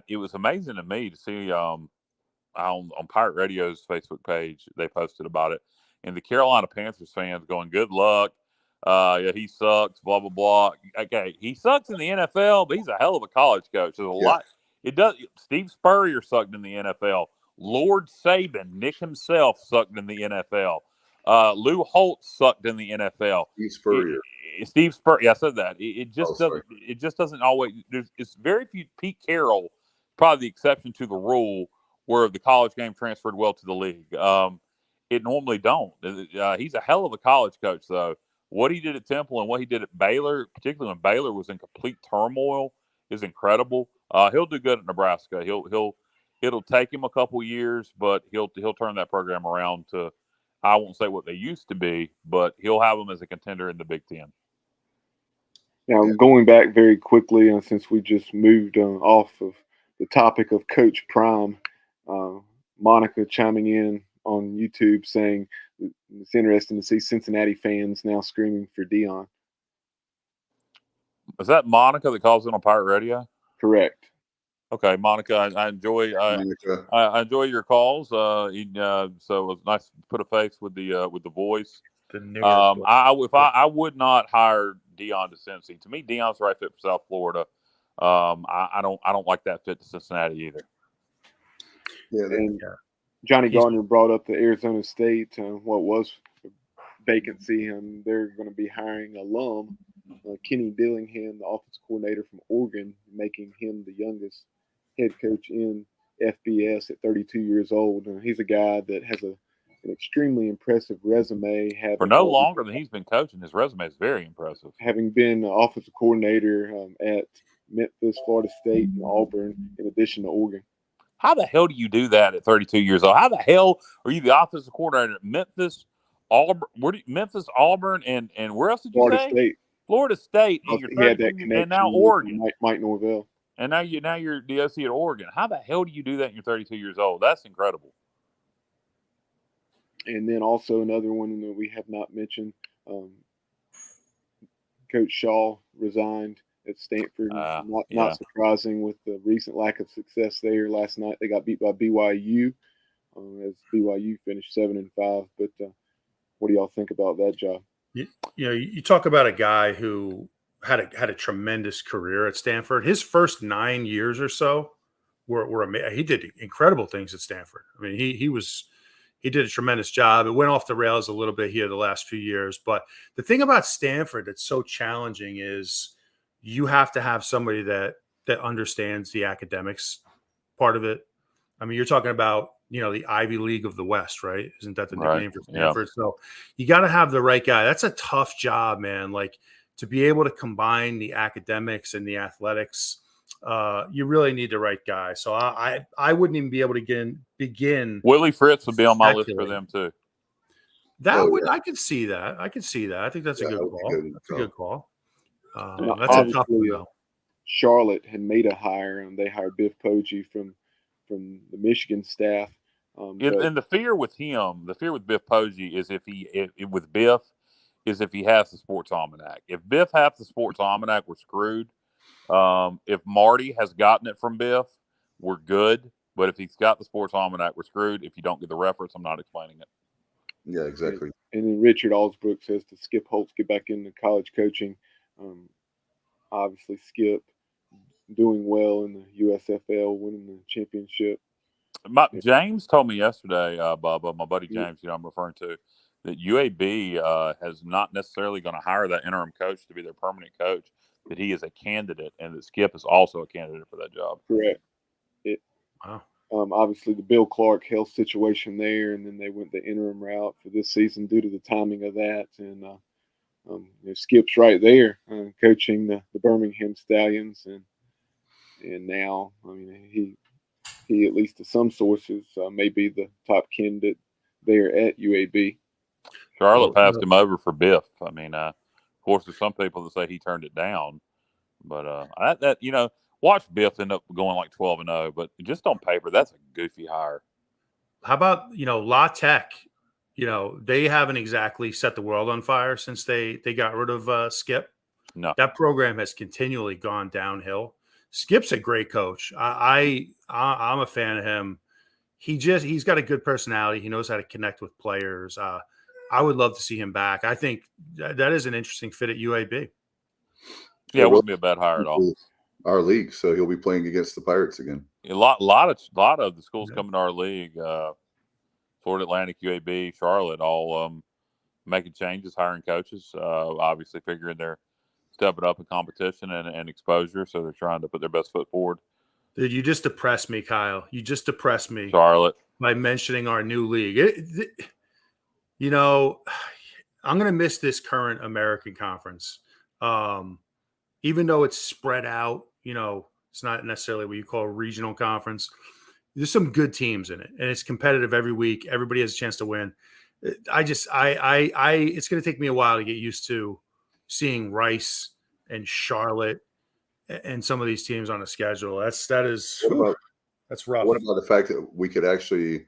It was amazing to me to see on Pirate Radio's Facebook page, they posted about it, and the Carolina Panthers fans going, "Good luck." Yeah, he sucks. Blah blah blah. Okay, he sucks in the NFL, but he's a hell of a college coach. There's a lot. It does. Steve Spurrier sucked in the NFL. Lord Saban, Nick himself, sucked in the NFL. Lou Holtz sucked in the NFL. Steve Spurrier. Yeah, I said that. It just doesn't. It just doesn't always. It's very few. Pete Carroll, probably the exception to the rule, where the college game transferred well to the league. It normally don't. He's a hell of a college coach, though. What he did at Temple and what he did at Baylor, particularly when Baylor was in complete turmoil, is incredible. He'll do good at Nebraska. It'll take him a couple years, but he'll turn that program around to, I won't say what they used to be, but he'll have them as a contender in the Big Ten. Now, going back very quickly, and since we just moved off of the topic of Coach Prime, Monica chiming in on YouTube saying it's interesting to see Cincinnati fans now screaming for Dion. Is that Monica that calls in on Pirate Radio? Correct. Okay, Monica, I enjoy Monica. I enjoy your calls. So it was nice to put a face with the voice. The newer I would not hire Dion to Cincy. To me, Dion's the right fit for South Florida. I don't like that fit to Cincinnati either. Yeah, And Johnny Gardner brought up the Arizona State, what was vacancy, and they're going to be hiring alum Kenny Dillingham, the offensive coordinator from Oregon, making him the youngest head coach in FBS at 32 years old. And he's a guy that has an extremely impressive resume. For no longer than he's been coaching, his resume is very impressive. Having been offensive coordinator at Memphis, Florida State, and Auburn, in addition to Oregon. How the hell do you do that at 32 years old? How the hell are you the offensive coordinator at Memphis, Auburn, and where else did you Florida say? State. Florida State, and He had that connection, and now Oregon, Mike Norvell, and now you're the OC at Oregon. How the hell do you do that when you're 32 years old? That's incredible. And then also another one that we have not mentioned, Coach Shaw resigned at Stanford. Not surprising with the recent lack of success there. Last night they got beat by BYU, as BYU finished 7-5. But what do y'all think about that job? You talk about a guy who had a tremendous career at Stanford. His first 9 years or so were amazing. He did incredible things at Stanford. I mean, he did a tremendous job. It went off the rails a little bit here the last few years. But the thing about Stanford that's so challenging is you have to have somebody that understands the academics part of it. I mean, you're talking about, the Ivy League of the West, right? Isn't that the nickname for Stanford? Yeah. So you got to have the right guy. That's a tough job, man. Like, to be able to combine the academics and the athletics, you really need the right guy. So I wouldn't even be able to begin. Willie Fritz would be on my list for them too. I could see that. I think that's a good call. That's a good call. That's a tough one, though. Charlotte had made a hire, and they hired Biff Poggi from the Michigan staff. And the fear with Biff Poggi is if he has the sports almanac. If Biff has the sports almanac, we're screwed. If Marty has gotten it from Biff, we're good. But if he's got the sports almanac, we're screwed. If you don't get the reference, I'm not explaining it. Yeah, exactly. And then Richard Alsbrook says to Skip Holtz get back into college coaching. Obviously, Skip doing well in the USFL, winning the championship. James told me yesterday, Bubba, my buddy James, I'm referring to, that UAB has not necessarily going to hire that interim coach to be their permanent coach, that he is a candidate, and that Skip is also a candidate for that job. Correct. Wow. Obviously, the Bill Clark health situation there, and then they went the interim route for this season due to the timing of that. And Skip's right there coaching the Birmingham Stallions, and now, I mean, he at least to some sources may be the top candidate there at UAB. Charlotte passed him over for Biff. I mean, of course, there's some people that say he turned it down, but watch Biff end up going like 12-0. But just on paper, that's a goofy hire. How about La Tech? They haven't exactly set the world on fire since they got rid of Skip. No, that program has continually gone downhill. Skip's a great coach. I'm a fan of him. He's got a good personality. He knows how to connect with players. I would love to see him back. I think that is an interesting fit at UAB. Yeah, it wouldn't be a bad hire at all. Our league, so he'll be playing against the Pirates again. A lot of the schools coming to our league, Florida Atlantic, UAB, Charlotte, all making changes, hiring coaches. Obviously, figuring they're stepping up in competition and exposure, so they're trying to put their best foot forward. Dude, you just depressed me, Kyle. You just depressed me, Charlotte, by mentioning our new league. I'm going to miss this current American Conference. Even though it's spread out, it's not necessarily what you call a regional conference. There's some good teams in it, and it's competitive every week. Everybody has a chance to win. It's going to take me a while to get used to seeing Rice and Charlotte and some of these teams on the schedule. That's rough. What about the fact that we could actually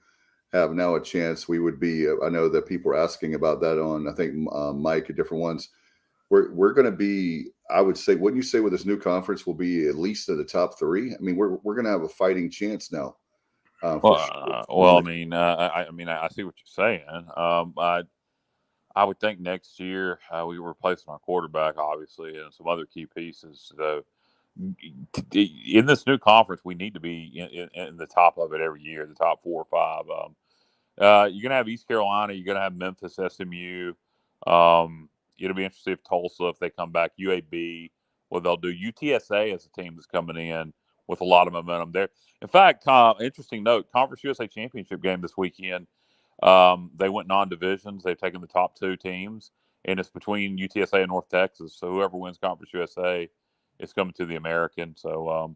have now a chance, we would be. I know that people are asking about that on, I think, Mike and different ones. We're going to be. I would say, wouldn't you say, with this new conference, we'll be at least in the top three? I mean, we're going to have a fighting chance now. For sure. Well, I mean, I see what you're saying. I would think next year we were replacing our quarterback, obviously, and some other key pieces. So in this new conference, we need to be in the top of it every year, the top 4 or 5. You're going to have East Carolina. You're going to have Memphis, SMU. It'll be interesting if Tulsa, if they come back, UAB, what they'll do. UTSA as a team that's coming in with a lot of momentum there. In fact, interesting note, Conference USA Championship game this weekend. They went non-divisions. They've taken the top 2 teams, and it's between UTSA and North Texas. So whoever wins Conference USA is coming to the American. So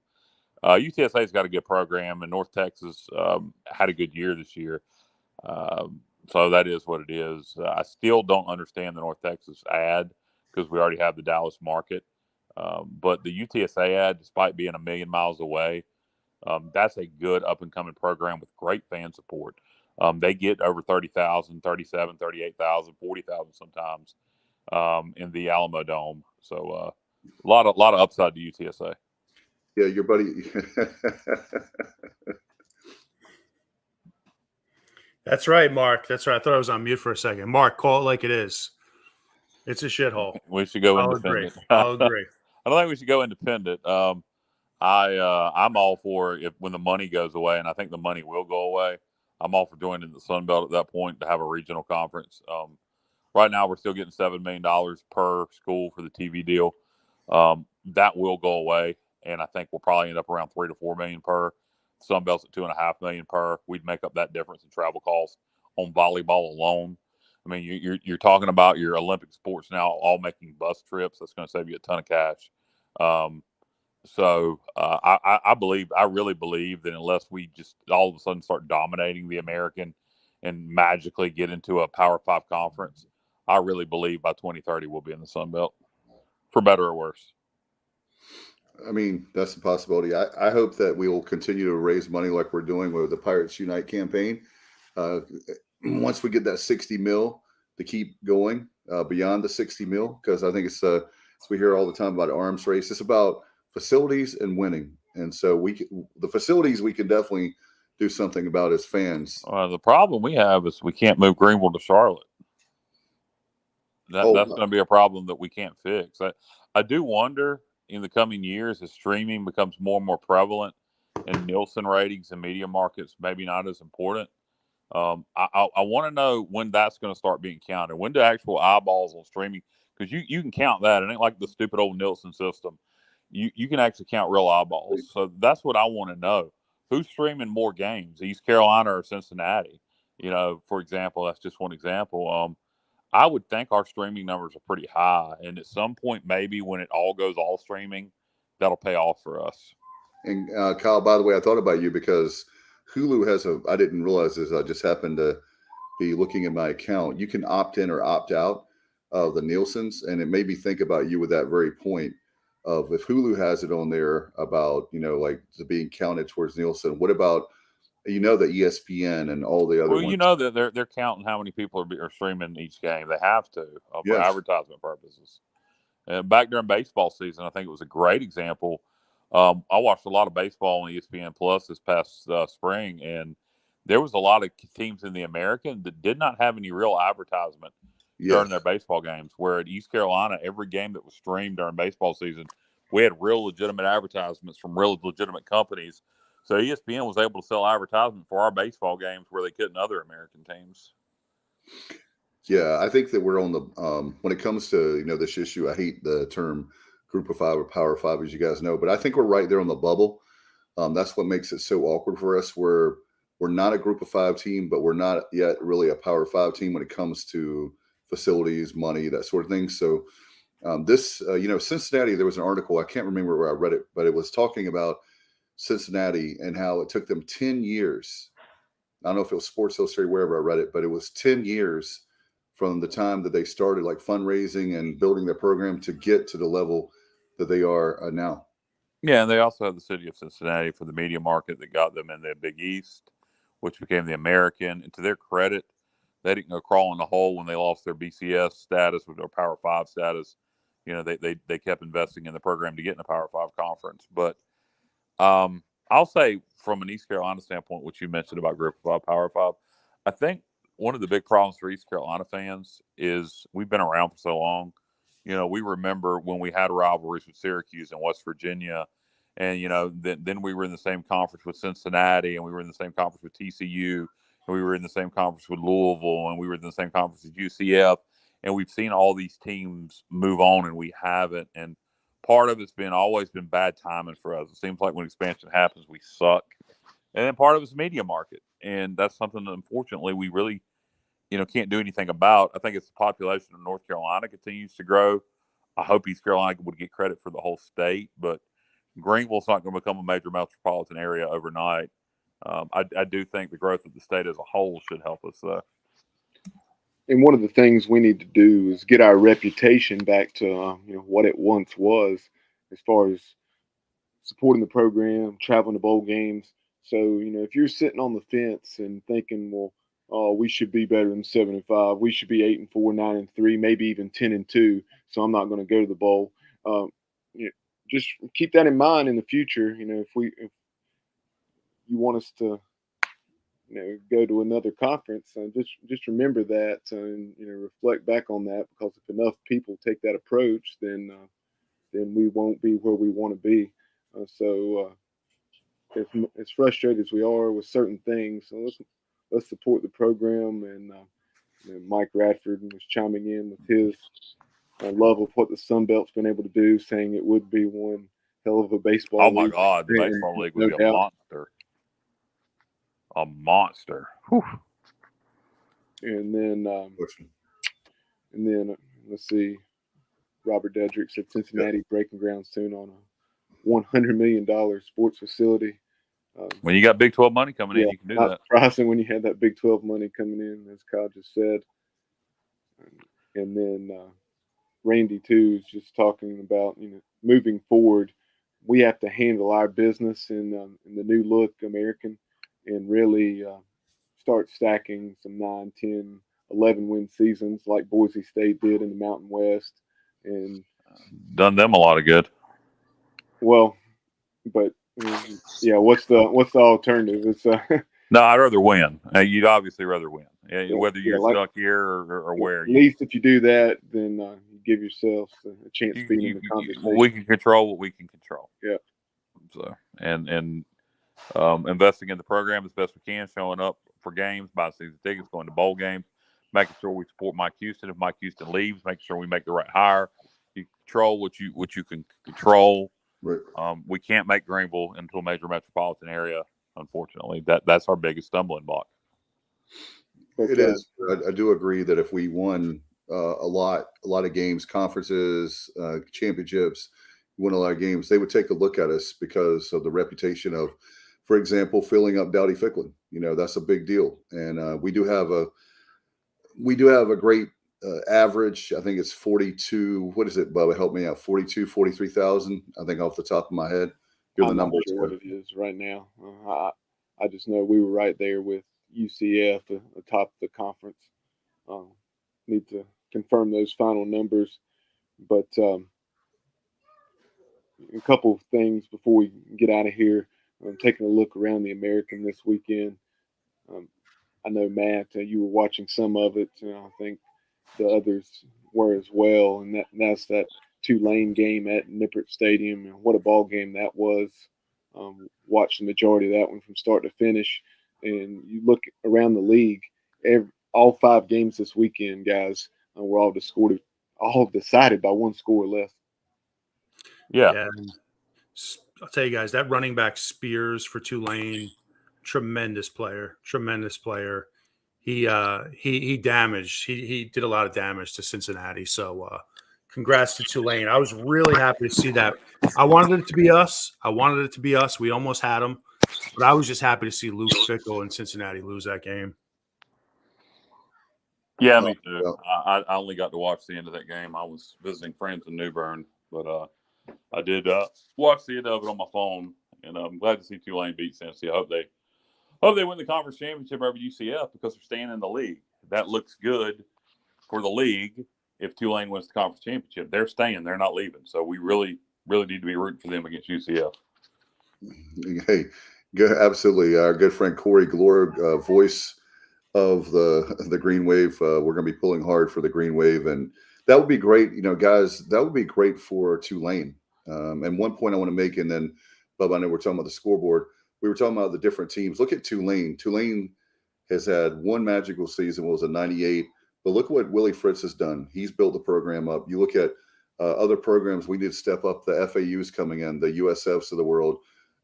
UTSA's got a good program, and North Texas had a good year this year. So that is what it is. I still don't understand the North Texas ad because we already have the Dallas market. But the UTSA ad, despite being 1,000,000 miles away, that's a good up-and-coming program with great fan support. They get over 30,000, 37, 38,000, 40,000 sometimes in the Alamo Dome. So a lot of upside to UTSA. Yeah, your buddy. That's right, Mark. That's right. I thought I was on mute for a second. Mark, call it like it is. It's a shithole. We should go I'll independent. agree. I'll agree. I don't think we should go independent. I'm all for when the money goes away, and I think the money will go away. I'm all for joining the Sun Belt at that point to have a regional conference. Right now, we're still getting $7 million per school for the TV deal. That will go away, and I think we'll probably end up around $3 to $4 million per. Sun Belt's at $2.5 million per. We'd make up that difference in travel costs on volleyball alone. I mean, you're talking about your Olympic sports now all making bus trips. That's going to save you a ton of cash. So I really believe that unless we just all of a sudden start dominating the American and magically get into a Power 5 conference, I really believe by 2030 we'll be in the Sun Belt, for better or worse. I mean, that's a possibility. I hope that we will continue to raise money like we're doing with the Pirates Unite campaign. Once we get that 60 mil to keep going beyond the 60 mil, because I think it's we hear all the time about arms race. It's about facilities and winning. And so the facilities we can definitely do something about as fans. The problem we have is we can't move Greenville to Charlotte. That's going to be a problem that we can't fix. I do wonder in the coming years as streaming becomes more and more prevalent and Nielsen ratings and media markets maybe not as important. I want to know when that's going to start being counted. When do actual eyeballs on streaming? Because you can count that. It ain't like the stupid old Nielsen system. You can actually count real eyeballs. So that's what I want to know. Who's streaming more games, East Carolina or Cincinnati? For example, that's just one example. I would think our streaming numbers are pretty high. And at some point, maybe when it all goes all streaming, that'll pay off for us. And Kyle, by the way, I thought about you because Hulu has I didn't realize this. I just happened to be looking at my account. You can opt in or opt out of the Nielsen's. And it made me think about you with that very point of if Hulu has it on there about, like being counted towards Nielsen, what about, the ESPN and all the other ones? That they're counting how many people are streaming each game. They have to for advertisement purposes. And back during baseball season, I think it was a great example. I watched a lot of baseball on ESPN Plus this past spring, and there was a lot of teams in the American that did not have any real advertisement during their baseball games. Where at East Carolina, every game that was streamed during baseball season, we had real legitimate advertisements from real legitimate companies. So ESPN was able to sell advertisement for our baseball games where they couldn't other American teams. Yeah, I think that we're on the when it comes to this issue. I hate the term Group of 5 or Power 5, as you guys know, but I think we're right there on the bubble. That's what makes it so awkward for us. We're not a Group of 5 team, but we're not yet really a Power 5 team when it comes to facilities, money, that sort of thing. So Cincinnati. There was an article, I can't remember where I read it, but it was talking about Cincinnati and how it took them 10 years. I don't know if it was Sports Illustrated, wherever I read it, but it was 10 years from the time that they started like fundraising and building their program to get to the level that they are now. Yeah, and they also have the city of Cincinnati for the media market that got them in the Big East, which became the American. And to their credit, they didn't go crawl in the hole when they lost their BCS status or their Power 5 status. They kept investing in the program to get in the Power 5 conference. But I'll say from an East Carolina standpoint, what you mentioned about Group of 5, Power 5, I think one of the big problems for East Carolina fans is we've been around for so long. We remember when we had rivalries with Syracuse and West Virginia, and then we were in the same conference with Cincinnati, and we were in the same conference with TCU, and we were in the same conference with Louisville, and we were in the same conference with UCF, and we've seen all these teams move on, and we haven't. And part of it's always been bad timing for us. It seems like when expansion happens, we suck, and then part of it's media market, and that's something that unfortunately we really can't do anything about. I think it's the population of North Carolina continues to grow. I hope East Carolina would get credit for the whole state, but Greenville's not going to become a major metropolitan area overnight. I do think the growth of the state as a whole should help us. And one of the things we need to do is get our reputation back to what it once was, as far as supporting the program, traveling to bowl games. So if you're sitting on the fence and thinking, well, oh, we should be better than 7-5. We should be 8-4, 9-3, maybe even 10-2. So I'm not going to go to the bowl. Just keep that in mind in the future. If you want us to, go to another conference, just remember that and reflect back on that, because if enough people take that approach, then we won't be where we want to be. So as frustrated as we are with certain things, so let's support the program. And Mike Radford was chiming in with his love of what the Sun Belt's been able to do, saying it would be one hell of a baseball league. Oh, my God. The baseball league would be a monster. A monster. Whew. And then let's see. Robert Dedrick said Cincinnati breaking ground soon on a $100 million sports facility. When you got Big 12 money coming in, you can do that. Not surprising when you had that Big 12 money coming in, as Kyle just said. And then Randy, too, is just talking about, moving forward, we have to handle our business in the new look American and really start stacking some 9, 10, 11-win seasons like Boise State did in the Mountain West. And done them a lot of good. Well, but what's the alternative? It's no, I'd rather win. You'd obviously rather win, whether you're stuck here or where. At least if you do that, then you give yourself a chance of being in the conversation. We can control what we can control. Yeah. So and investing in the program as best we can, showing up for games, buying season tickets, going to bowl games, making sure we support Mike Houston. If Mike Houston leaves, making sure we make the right hire. You control what you can control. Right. We can't make Greenville into a major metropolitan area, unfortunately. That's our biggest stumbling block. It is. I do agree that if we won a lot of games, conferences, championships, won a lot of games, they would take a look at us because of the reputation of, for example, filling up Dowdy Ficklin. That's a big deal, and we do have a great average. I think it's 42. What is it, Bubba? Help me out. 43,000. I think off the top of my head. I'm not sure what it is right now. I just know we were right there with UCF atop the conference. Need to confirm those final numbers, but a couple of things before we get out of here. I'm taking a look around the American this weekend. I know, Matt, you were watching some of it. I think the others were as well, and that's that Tulane game at Nippert Stadium, and what a ball game that was. Watched the majority of that one from start to finish, and you look around the league, all 5 games this weekend, guys, were all decided by one score or less. Yeah. I'll tell you guys, that running back Spears for Tulane, tremendous player. He damaged. He did a lot of damage to Cincinnati. So congrats to Tulane. I was really happy to see that. I wanted it to be us. We almost had them, but I was just happy to see Luke Fickell and Cincinnati lose that game. Yeah, me too. I only got to watch the end of that game. I was visiting friends in New Bern, but I did watch the end of it on my phone, and I'm glad to see Tulane beat Cincy. I hope they Oh, they win the conference championship over UCF because they're staying in the league. That looks good for the league. If Tulane wins the conference championship, they're staying. They're not leaving. So we really, really need to be rooting for them against UCF. Hey, absolutely. Our good friend Corey Glore, voice of the Green Wave. We're going to be pulling hard for the Green Wave, and that would be great. Guys, that would be great for Tulane. And one point I want to make, and then, Bub, I know we're talking about the scoreboard. We were talking about the different teams. Look at Tulane. Tulane has had one magical season, was a 98. But look what Willie Fritz has done. He's built the program up. You look at other programs, we need to step up. The FAUs coming in, the USFs of the world,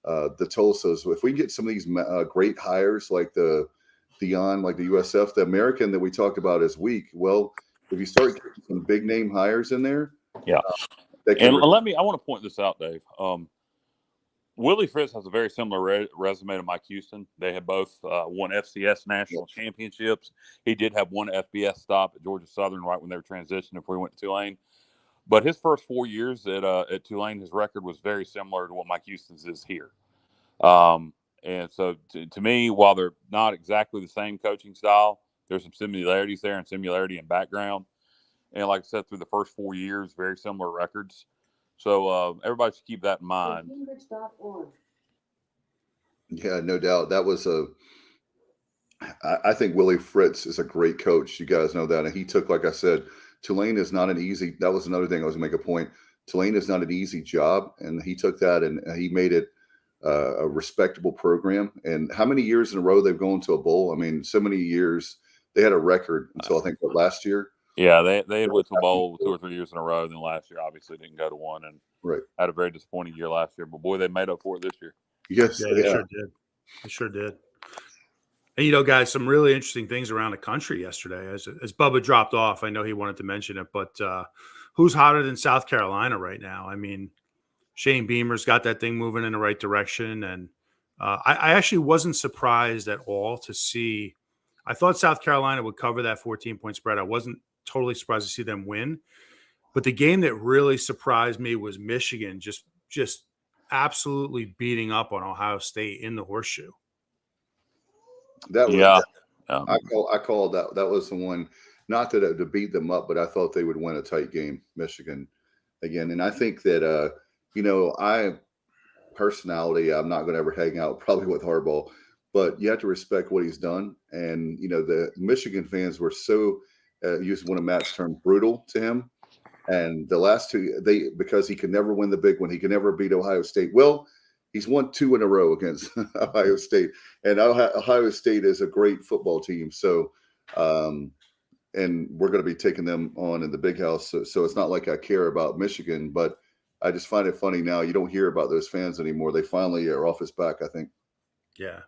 the Tulsas. If we get some of these great hires like the Dion, like the USF, the American that we talked about is weak. Well, if you start getting some big name hires in there, yeah. I want to point this out, Dave. Willie Fritz has a very similar resume to Mike Houston. They have both won FCS national championships. He did have one FBS stop at Georgia Southern right when they were transitioning before he went to Tulane. But his first 4 years at Tulane, his record was very similar to what Mike Houston's is here. And so to me, while they're not exactly the same coaching style, there's some similarities there and similarity in background. And like I said, through the first 4 years, very similar records. So everybody should keep that in mind. Yeah, no doubt. That was I think Willie Fritz is a great coach. You guys know that. And he took, like I said, Tulane is not an easy, that was another thing I was going to make a point. Tulane is not an easy job. And he took that and he made it a respectable program. And how many years in a row they've gone to a bowl? I mean, so many years. They had a record until I think last year. Yeah, they had went to a bowl 2 or 3 years in a row. Then last year, obviously, didn't go to one, and had a very disappointing year last year. But boy, they made up for it this year. Yes, they sure did. They sure did. And guys, some really interesting things around the country yesterday. As Bubba dropped off, I know he wanted to mention it, but who's hotter than South Carolina right now? I mean, Shane Beamer's got that thing moving in the right direction, and I actually wasn't surprised at all to see. I thought South Carolina would cover that 14-point spread. I wasn't totally surprised to see them win. But the game that really surprised me was Michigan just absolutely beating up on Ohio State in the horseshoe. That was, I called that. That was the one, not to beat them up, but I thought they would win a tight game, Michigan, again. And I think that, personality, I'm not going to ever hang out probably with Harbaugh, but you have to respect what he's done. And, the Michigan fans were so, used one of Matt's terms, brutal to him. And the last two, because he could never win the big one, he could never beat Ohio State. Well, he's won 2 in a row against Ohio State. And Ohio State is a great football team. So, and we're going to be taking them on in the big house. So it's not like I care about Michigan, but I just find it funny now. You don't hear about those fans anymore. They finally are off his back, I think. Yeah.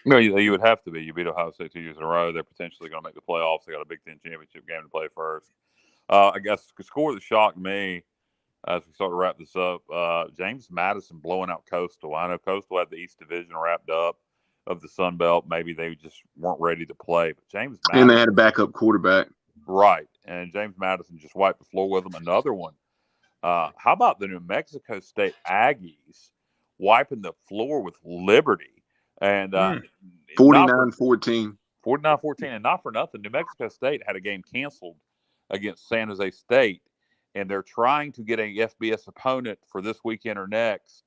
No, you would have to be. You beat Ohio State 2 years in a row. They're potentially going to make the playoffs. They got a Big Ten championship game to play first. I guess the score that shocked me as we start to wrap this up, James Madison blowing out Coastal. I know Coastal had the East Division wrapped up of the Sun Belt. Maybe they just weren't ready to play. But James Madison, and they had a backup quarterback. Right. And James Madison just wiped the floor with them. Another one. How about the New Mexico State Aggies wiping the floor with Liberty? And 49-14. 49-14. And not for nothing, New Mexico State had a game canceled against San Jose State, and they're trying to get a FBS opponent for this weekend or next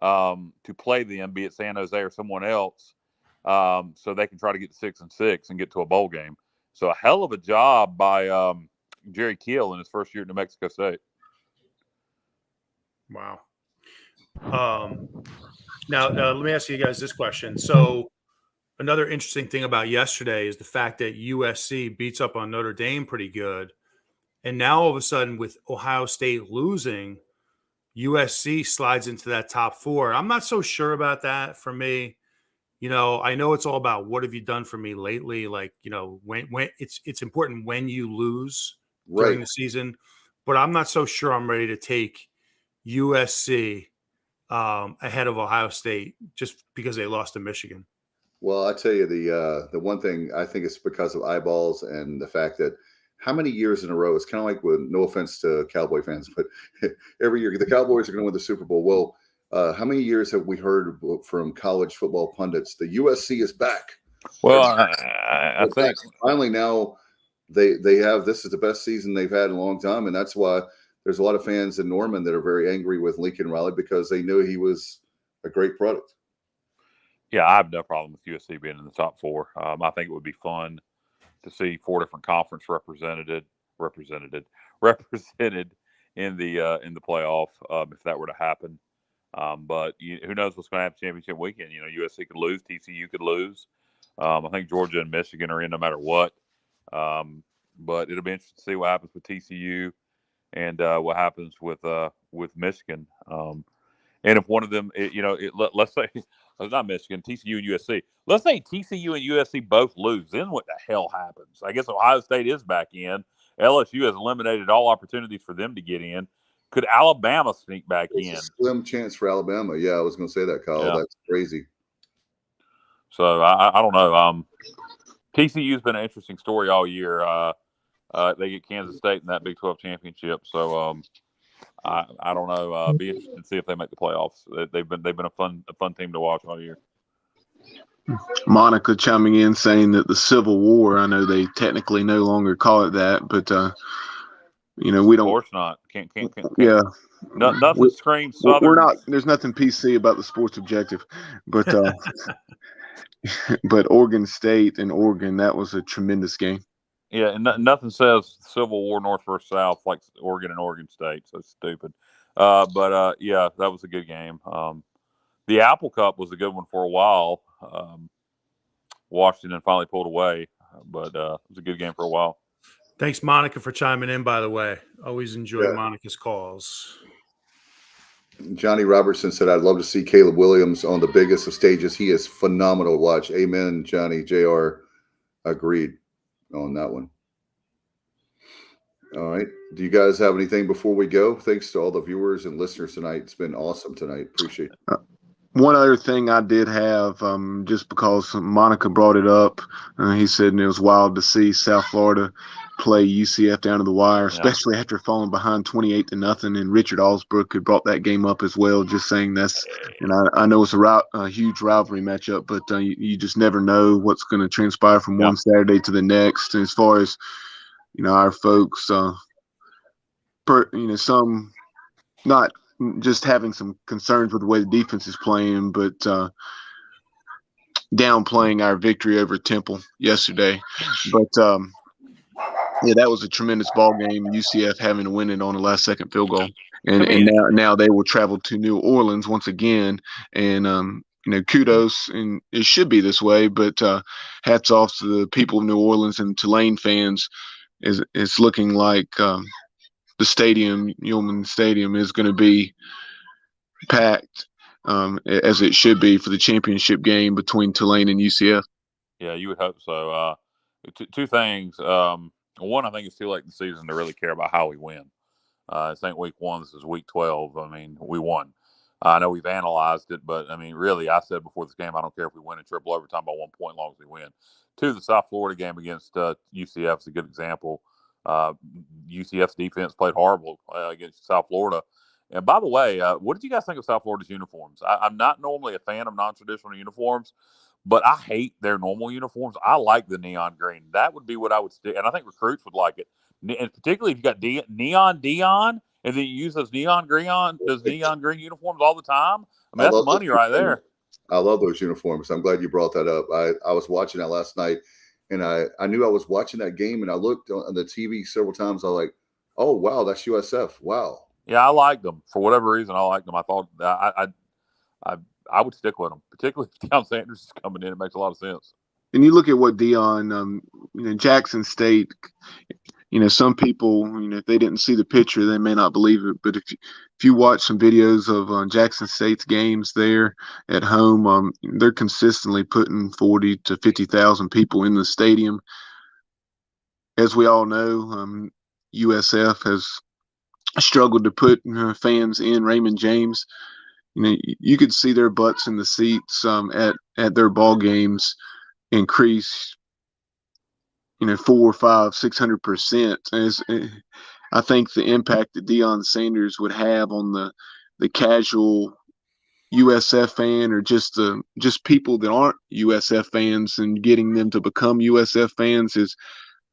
to play them, be it San Jose or someone else, so they can try to get to 6-6 and get to a bowl game. So a hell of a job by Jerry Keel in his first year at New Mexico State. Wow. Now, let me ask you guys this question. So another interesting thing about yesterday is the fact that USC beats up on Notre Dame pretty good. And now all of a sudden with Ohio State losing, USC slides into that top 4. I'm not so sure about that for me. I know it's all about what have you done for me lately? Like, when it's important when you lose during the season, but I'm not so sure I'm ready to take USC ahead of Ohio State just because they lost to Michigan. Well, I tell you, the one thing I think it's because of eyeballs and the fact that how many years in a row, it's kind of like with no offense to Cowboy fans, but every year the Cowboys are going to win the Super Bowl. Well, How many years have we heard from college football pundits? The USC is back. Well, I think finally now they have, this is the best season they've had in a long time, and that's why there's a lot of fans in Norman that are very angry with Lincoln Riley because they knew he was a great product. Yeah, I have no problem with USC being in the top 4. I think it would be fun to see 4 different conference represented in the playoff if that were to happen. But who knows what's going to happen championship weekend? USC could lose, TCU could lose. I think Georgia and Michigan are in no matter what. But it'll be interesting to see what happens with TCU and what happens with Michigan. And if one of them, let's say it's not Michigan, TCU and USC. Let's say TCU and USC both lose. Then what the hell happens? I guess Ohio State is back in. LSU has eliminated all opportunities for them to get in. Could Alabama sneak back in? A slim chance for Alabama. Yeah, I was going to say that, Kyle. Yeah. That's crazy. So I don't know. TCU's been an interesting story all year. They get Kansas State in that Big 12 championship. So I don't know. Be interested to see if they make the playoffs. They've been a fun team to watch all year. Monica chiming in saying that the Civil War, I know they technically no longer call it that, but we don't. Of course not. Can't. Yeah. Nothing screams Southern. We're not. There's nothing PC about the Sports Objective, but but Oregon State and Oregon, that was a tremendous game. Yeah, and nothing says Civil War North versus South like Oregon and Oregon State. So stupid. But yeah, that was a good game. The Apple Cup was a good one for a while. Washington finally pulled away, but it was a good game for a while. Thanks, Monica, for chiming in, by the way. Always enjoy Monica's calls. Johnny Robertson said, I'd love to see Caleb Williams on the biggest of stages. He is phenomenal to watch. Amen, Johnny. JR agreed on that one. All right. Do you guys have anything before we go? Thanks to all the viewers and listeners tonight. It's been awesome tonight. Appreciate it. One other thing I did have, just because Monica brought it up, he said it was wild to see South Florida play UCF down to the wire, especially after falling behind 28-0. And Richard Allsbrook had brought that game up as well, just saying that's, and I know it's a huge rivalry matchup, but you just never know what's going to transpire from one Saturday to the next. And as far as, our folks, some not just having some concerns with the way the defense is playing, but downplaying our victory over Temple yesterday. But yeah, that was a tremendous ball game. UCF having to win it on a last-second field goal, and now they will travel to New Orleans once again. And kudos, and it should be this way. But hats off to the people of New Orleans and Tulane fans. It's looking like the stadium, Ullman Stadium, is going to be packed as it should be for the championship game between Tulane and UCF. Yeah, you would hope so. Two things. One, I think it's too late in the season to really care about how we win. I think week 1, this is week 12. I mean, we won. I know we've analyzed it, but, I mean, really, I said before this game, I don't care if we win in triple overtime by 1 point as long as we win. 2, the South Florida game against UCF is a good example. UCF's defense played horrible against South Florida. And by the way, what did you guys think of South Florida's uniforms? I'm not normally a fan of non-traditional uniforms, but I hate their normal uniforms. I like the neon green. That would be what I would stick. And I think recruits would like it. And particularly if you got neon Dion, and then you use those neon green uniforms all the time. I mean, that's money right there. I love those uniforms. I'm glad you brought that up. I was watching that last night, and I knew I was watching that game, and I looked on the TV several times. I was like, oh, wow, that's USF. Wow. Yeah, I liked them. For whatever reason, I liked them. I thought I would stick with them, particularly if Deion Sanders is coming in. It makes a lot of sense. And you look at what Deion, Jackson State, some people, if they didn't see the picture, they may not believe it. But if you watch some videos of Jackson State's games there at home, they're consistently putting 40 to 50,000 people in the stadium. As we all know, USF has struggled to put fans in Raymond James. You could see their butts in the seats at their ball games increase 400, 500, 600%. I think the impact that Deion Sanders would have on the casual USF fan or just people that aren't USF fans and getting them to become USF fans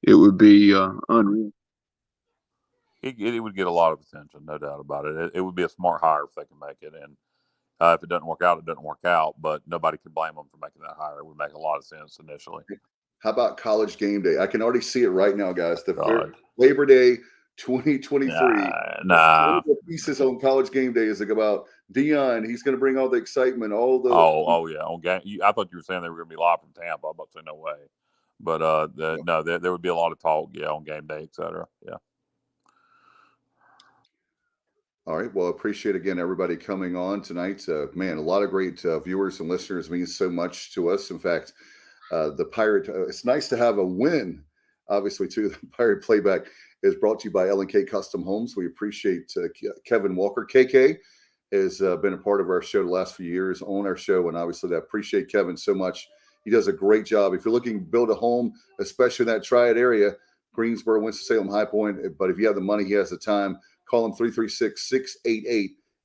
it would be unreal. It would get a lot of attention, no doubt about it. It would be a smart hire if they can make it. And if it doesn't work out, it doesn't work out. But nobody could blame them for making that hire. It would make a lot of sense initially. How about College Game Day? I can already see it right now, guys. God. Labor Day 2023. Nah. The pieces on College Game Day is like about Deion. He's going to bring all the excitement, all the. Oh yeah. On game, I thought you were saying they were going to be live from Tampa. I'm about to say no way. But no, there would be a lot of talk, on game day, et cetera. Yeah. All right. Well, appreciate again everybody coming on tonight. Man, a lot of great viewers and listeners means so much to us. In fact, the Pirate. It's nice to have a win. Obviously, too. The Pirate Playback is brought to you by L&K Custom Homes. We appreciate Kevin Walker. KK has been a part of our show the last few years on our show, and obviously, I appreciate Kevin so much. He does a great job. If you're looking to build a home, especially in that Triad area, Greensboro, Winston-Salem, High Point, but if you have the money, he has the time. Call him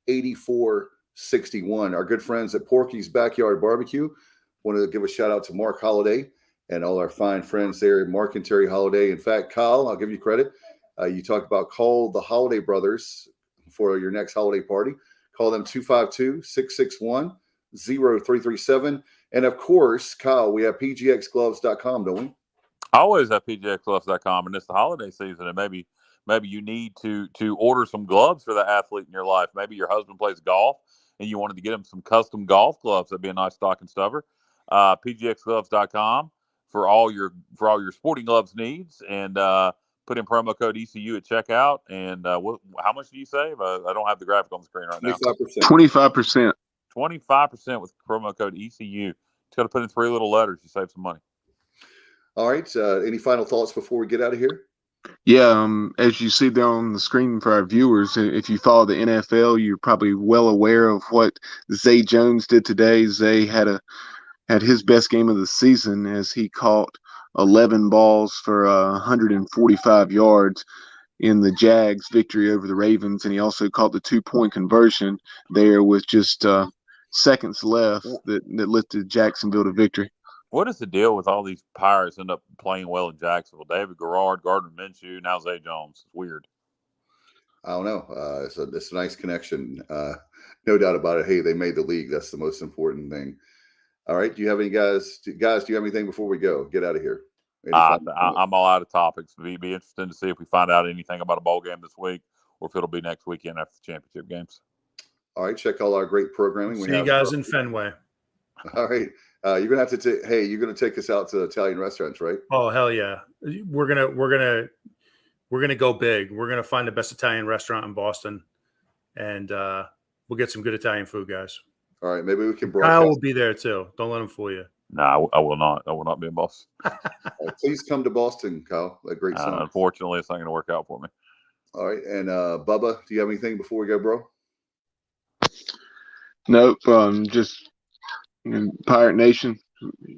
336-688-8461. Our good friends at Porky's Backyard Barbecue. Want to give a shout out to Mark Holliday and all our fine friends there, Mark and Terry Holliday. In fact, Kyle, I'll give you credit. You talked about call the Holiday Brothers for your next holiday party. Call them 252-661-0337. And of course, Kyle, we have pgxgloves.com, don't we? I always have pgxgloves.com, and it's the holiday season, and maybe you need to order some gloves for the athlete in your life. Maybe your husband plays golf, and you wanted to get him some custom golf gloves. That'd be a nice stocking stuffer. pgxgloves.com for all your sporting gloves needs, and put in promo code ECU at checkout. And how much do you save? I don't have the graphic on the screen right now. 25%. 25% with promo code ECU. Just got to put in 3 little letters. You save some money. All right. Any final thoughts before we get out of here? Yeah. As you see there on the screen for our viewers, if you follow the NFL, you're probably well aware of what Zay Jones did today. Zay had his best game of the season as he caught 11 balls for 145 yards in the Jags' victory over the Ravens, and he also caught the 2-point conversion there with just seconds left that lifted Jacksonville to victory. What is the deal with all these Pirates end up playing well in Jacksonville? David Garrard, Gardner Minshew, now Zay Jones. It's weird. I don't know. It's a nice connection. No doubt about it. Hey, they made the league. That's the most important thing. All right. Do you have any guys? Do you have anything before we go? Get out of here. I'm all out of topics. Be interesting to see if we find out anything about a bowl game this week, or if it'll be next weekend after the championship games. All right. Check all our great programming. See you guys in Fenway. All right. You're gonna have to. You're gonna take us out to Italian restaurants, right? Oh hell yeah! We're gonna go big. We're gonna find the best Italian restaurant in Boston, and we'll get some good Italian food, guys. All right. Maybe we can broadcast. Kyle will be there too. Don't let him fool you. No, I will not. I will not be in Boston. Please come to Boston, Kyle. A great song. Unfortunately, it's not going to work out for me. All right. And Bubba, do you have anything before we go, bro? Nope. Just Pirate Nation,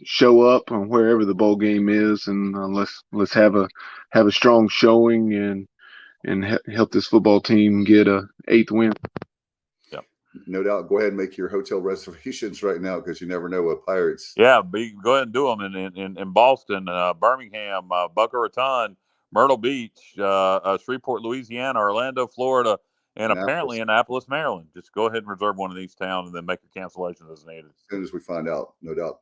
show up on wherever the bowl game is, and let's have a strong showing and help this football team get a 8th win. No doubt. Go ahead and make your hotel reservations right now, because you never know what Pirates. Yeah, go ahead and do them in Boston, Birmingham, Boca Raton, Myrtle Beach, Shreveport, Louisiana, Orlando, Florida, and apparently Annapolis, Maryland. Just go ahead and reserve one of these towns and then make your cancellations as needed. As soon as we find out, no doubt.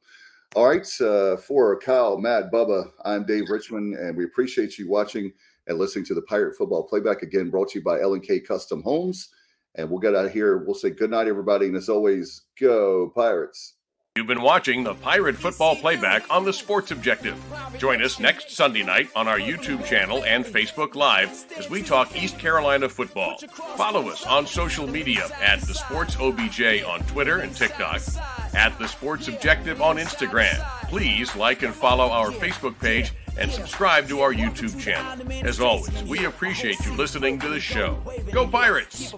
All right. For Kyle, Matt, Bubba, I'm Dave Richmond, and we appreciate you watching and listening to the Pirate Football Playback, again brought to you by L&K Custom Homes. And we'll get out of here. We'll say good night, everybody. And as always, go Pirates. You've been watching the Pirate Football Playback on the Sports Objective. Join us next Sunday night on our YouTube channel and Facebook Live as we talk East Carolina football. Follow us on social media at The Sports OBJ on Twitter and TikTok, at The Sports Objective on Instagram. Please like and follow our Facebook page and subscribe to our YouTube channel. As always, we appreciate you listening to the show. Go Pirates!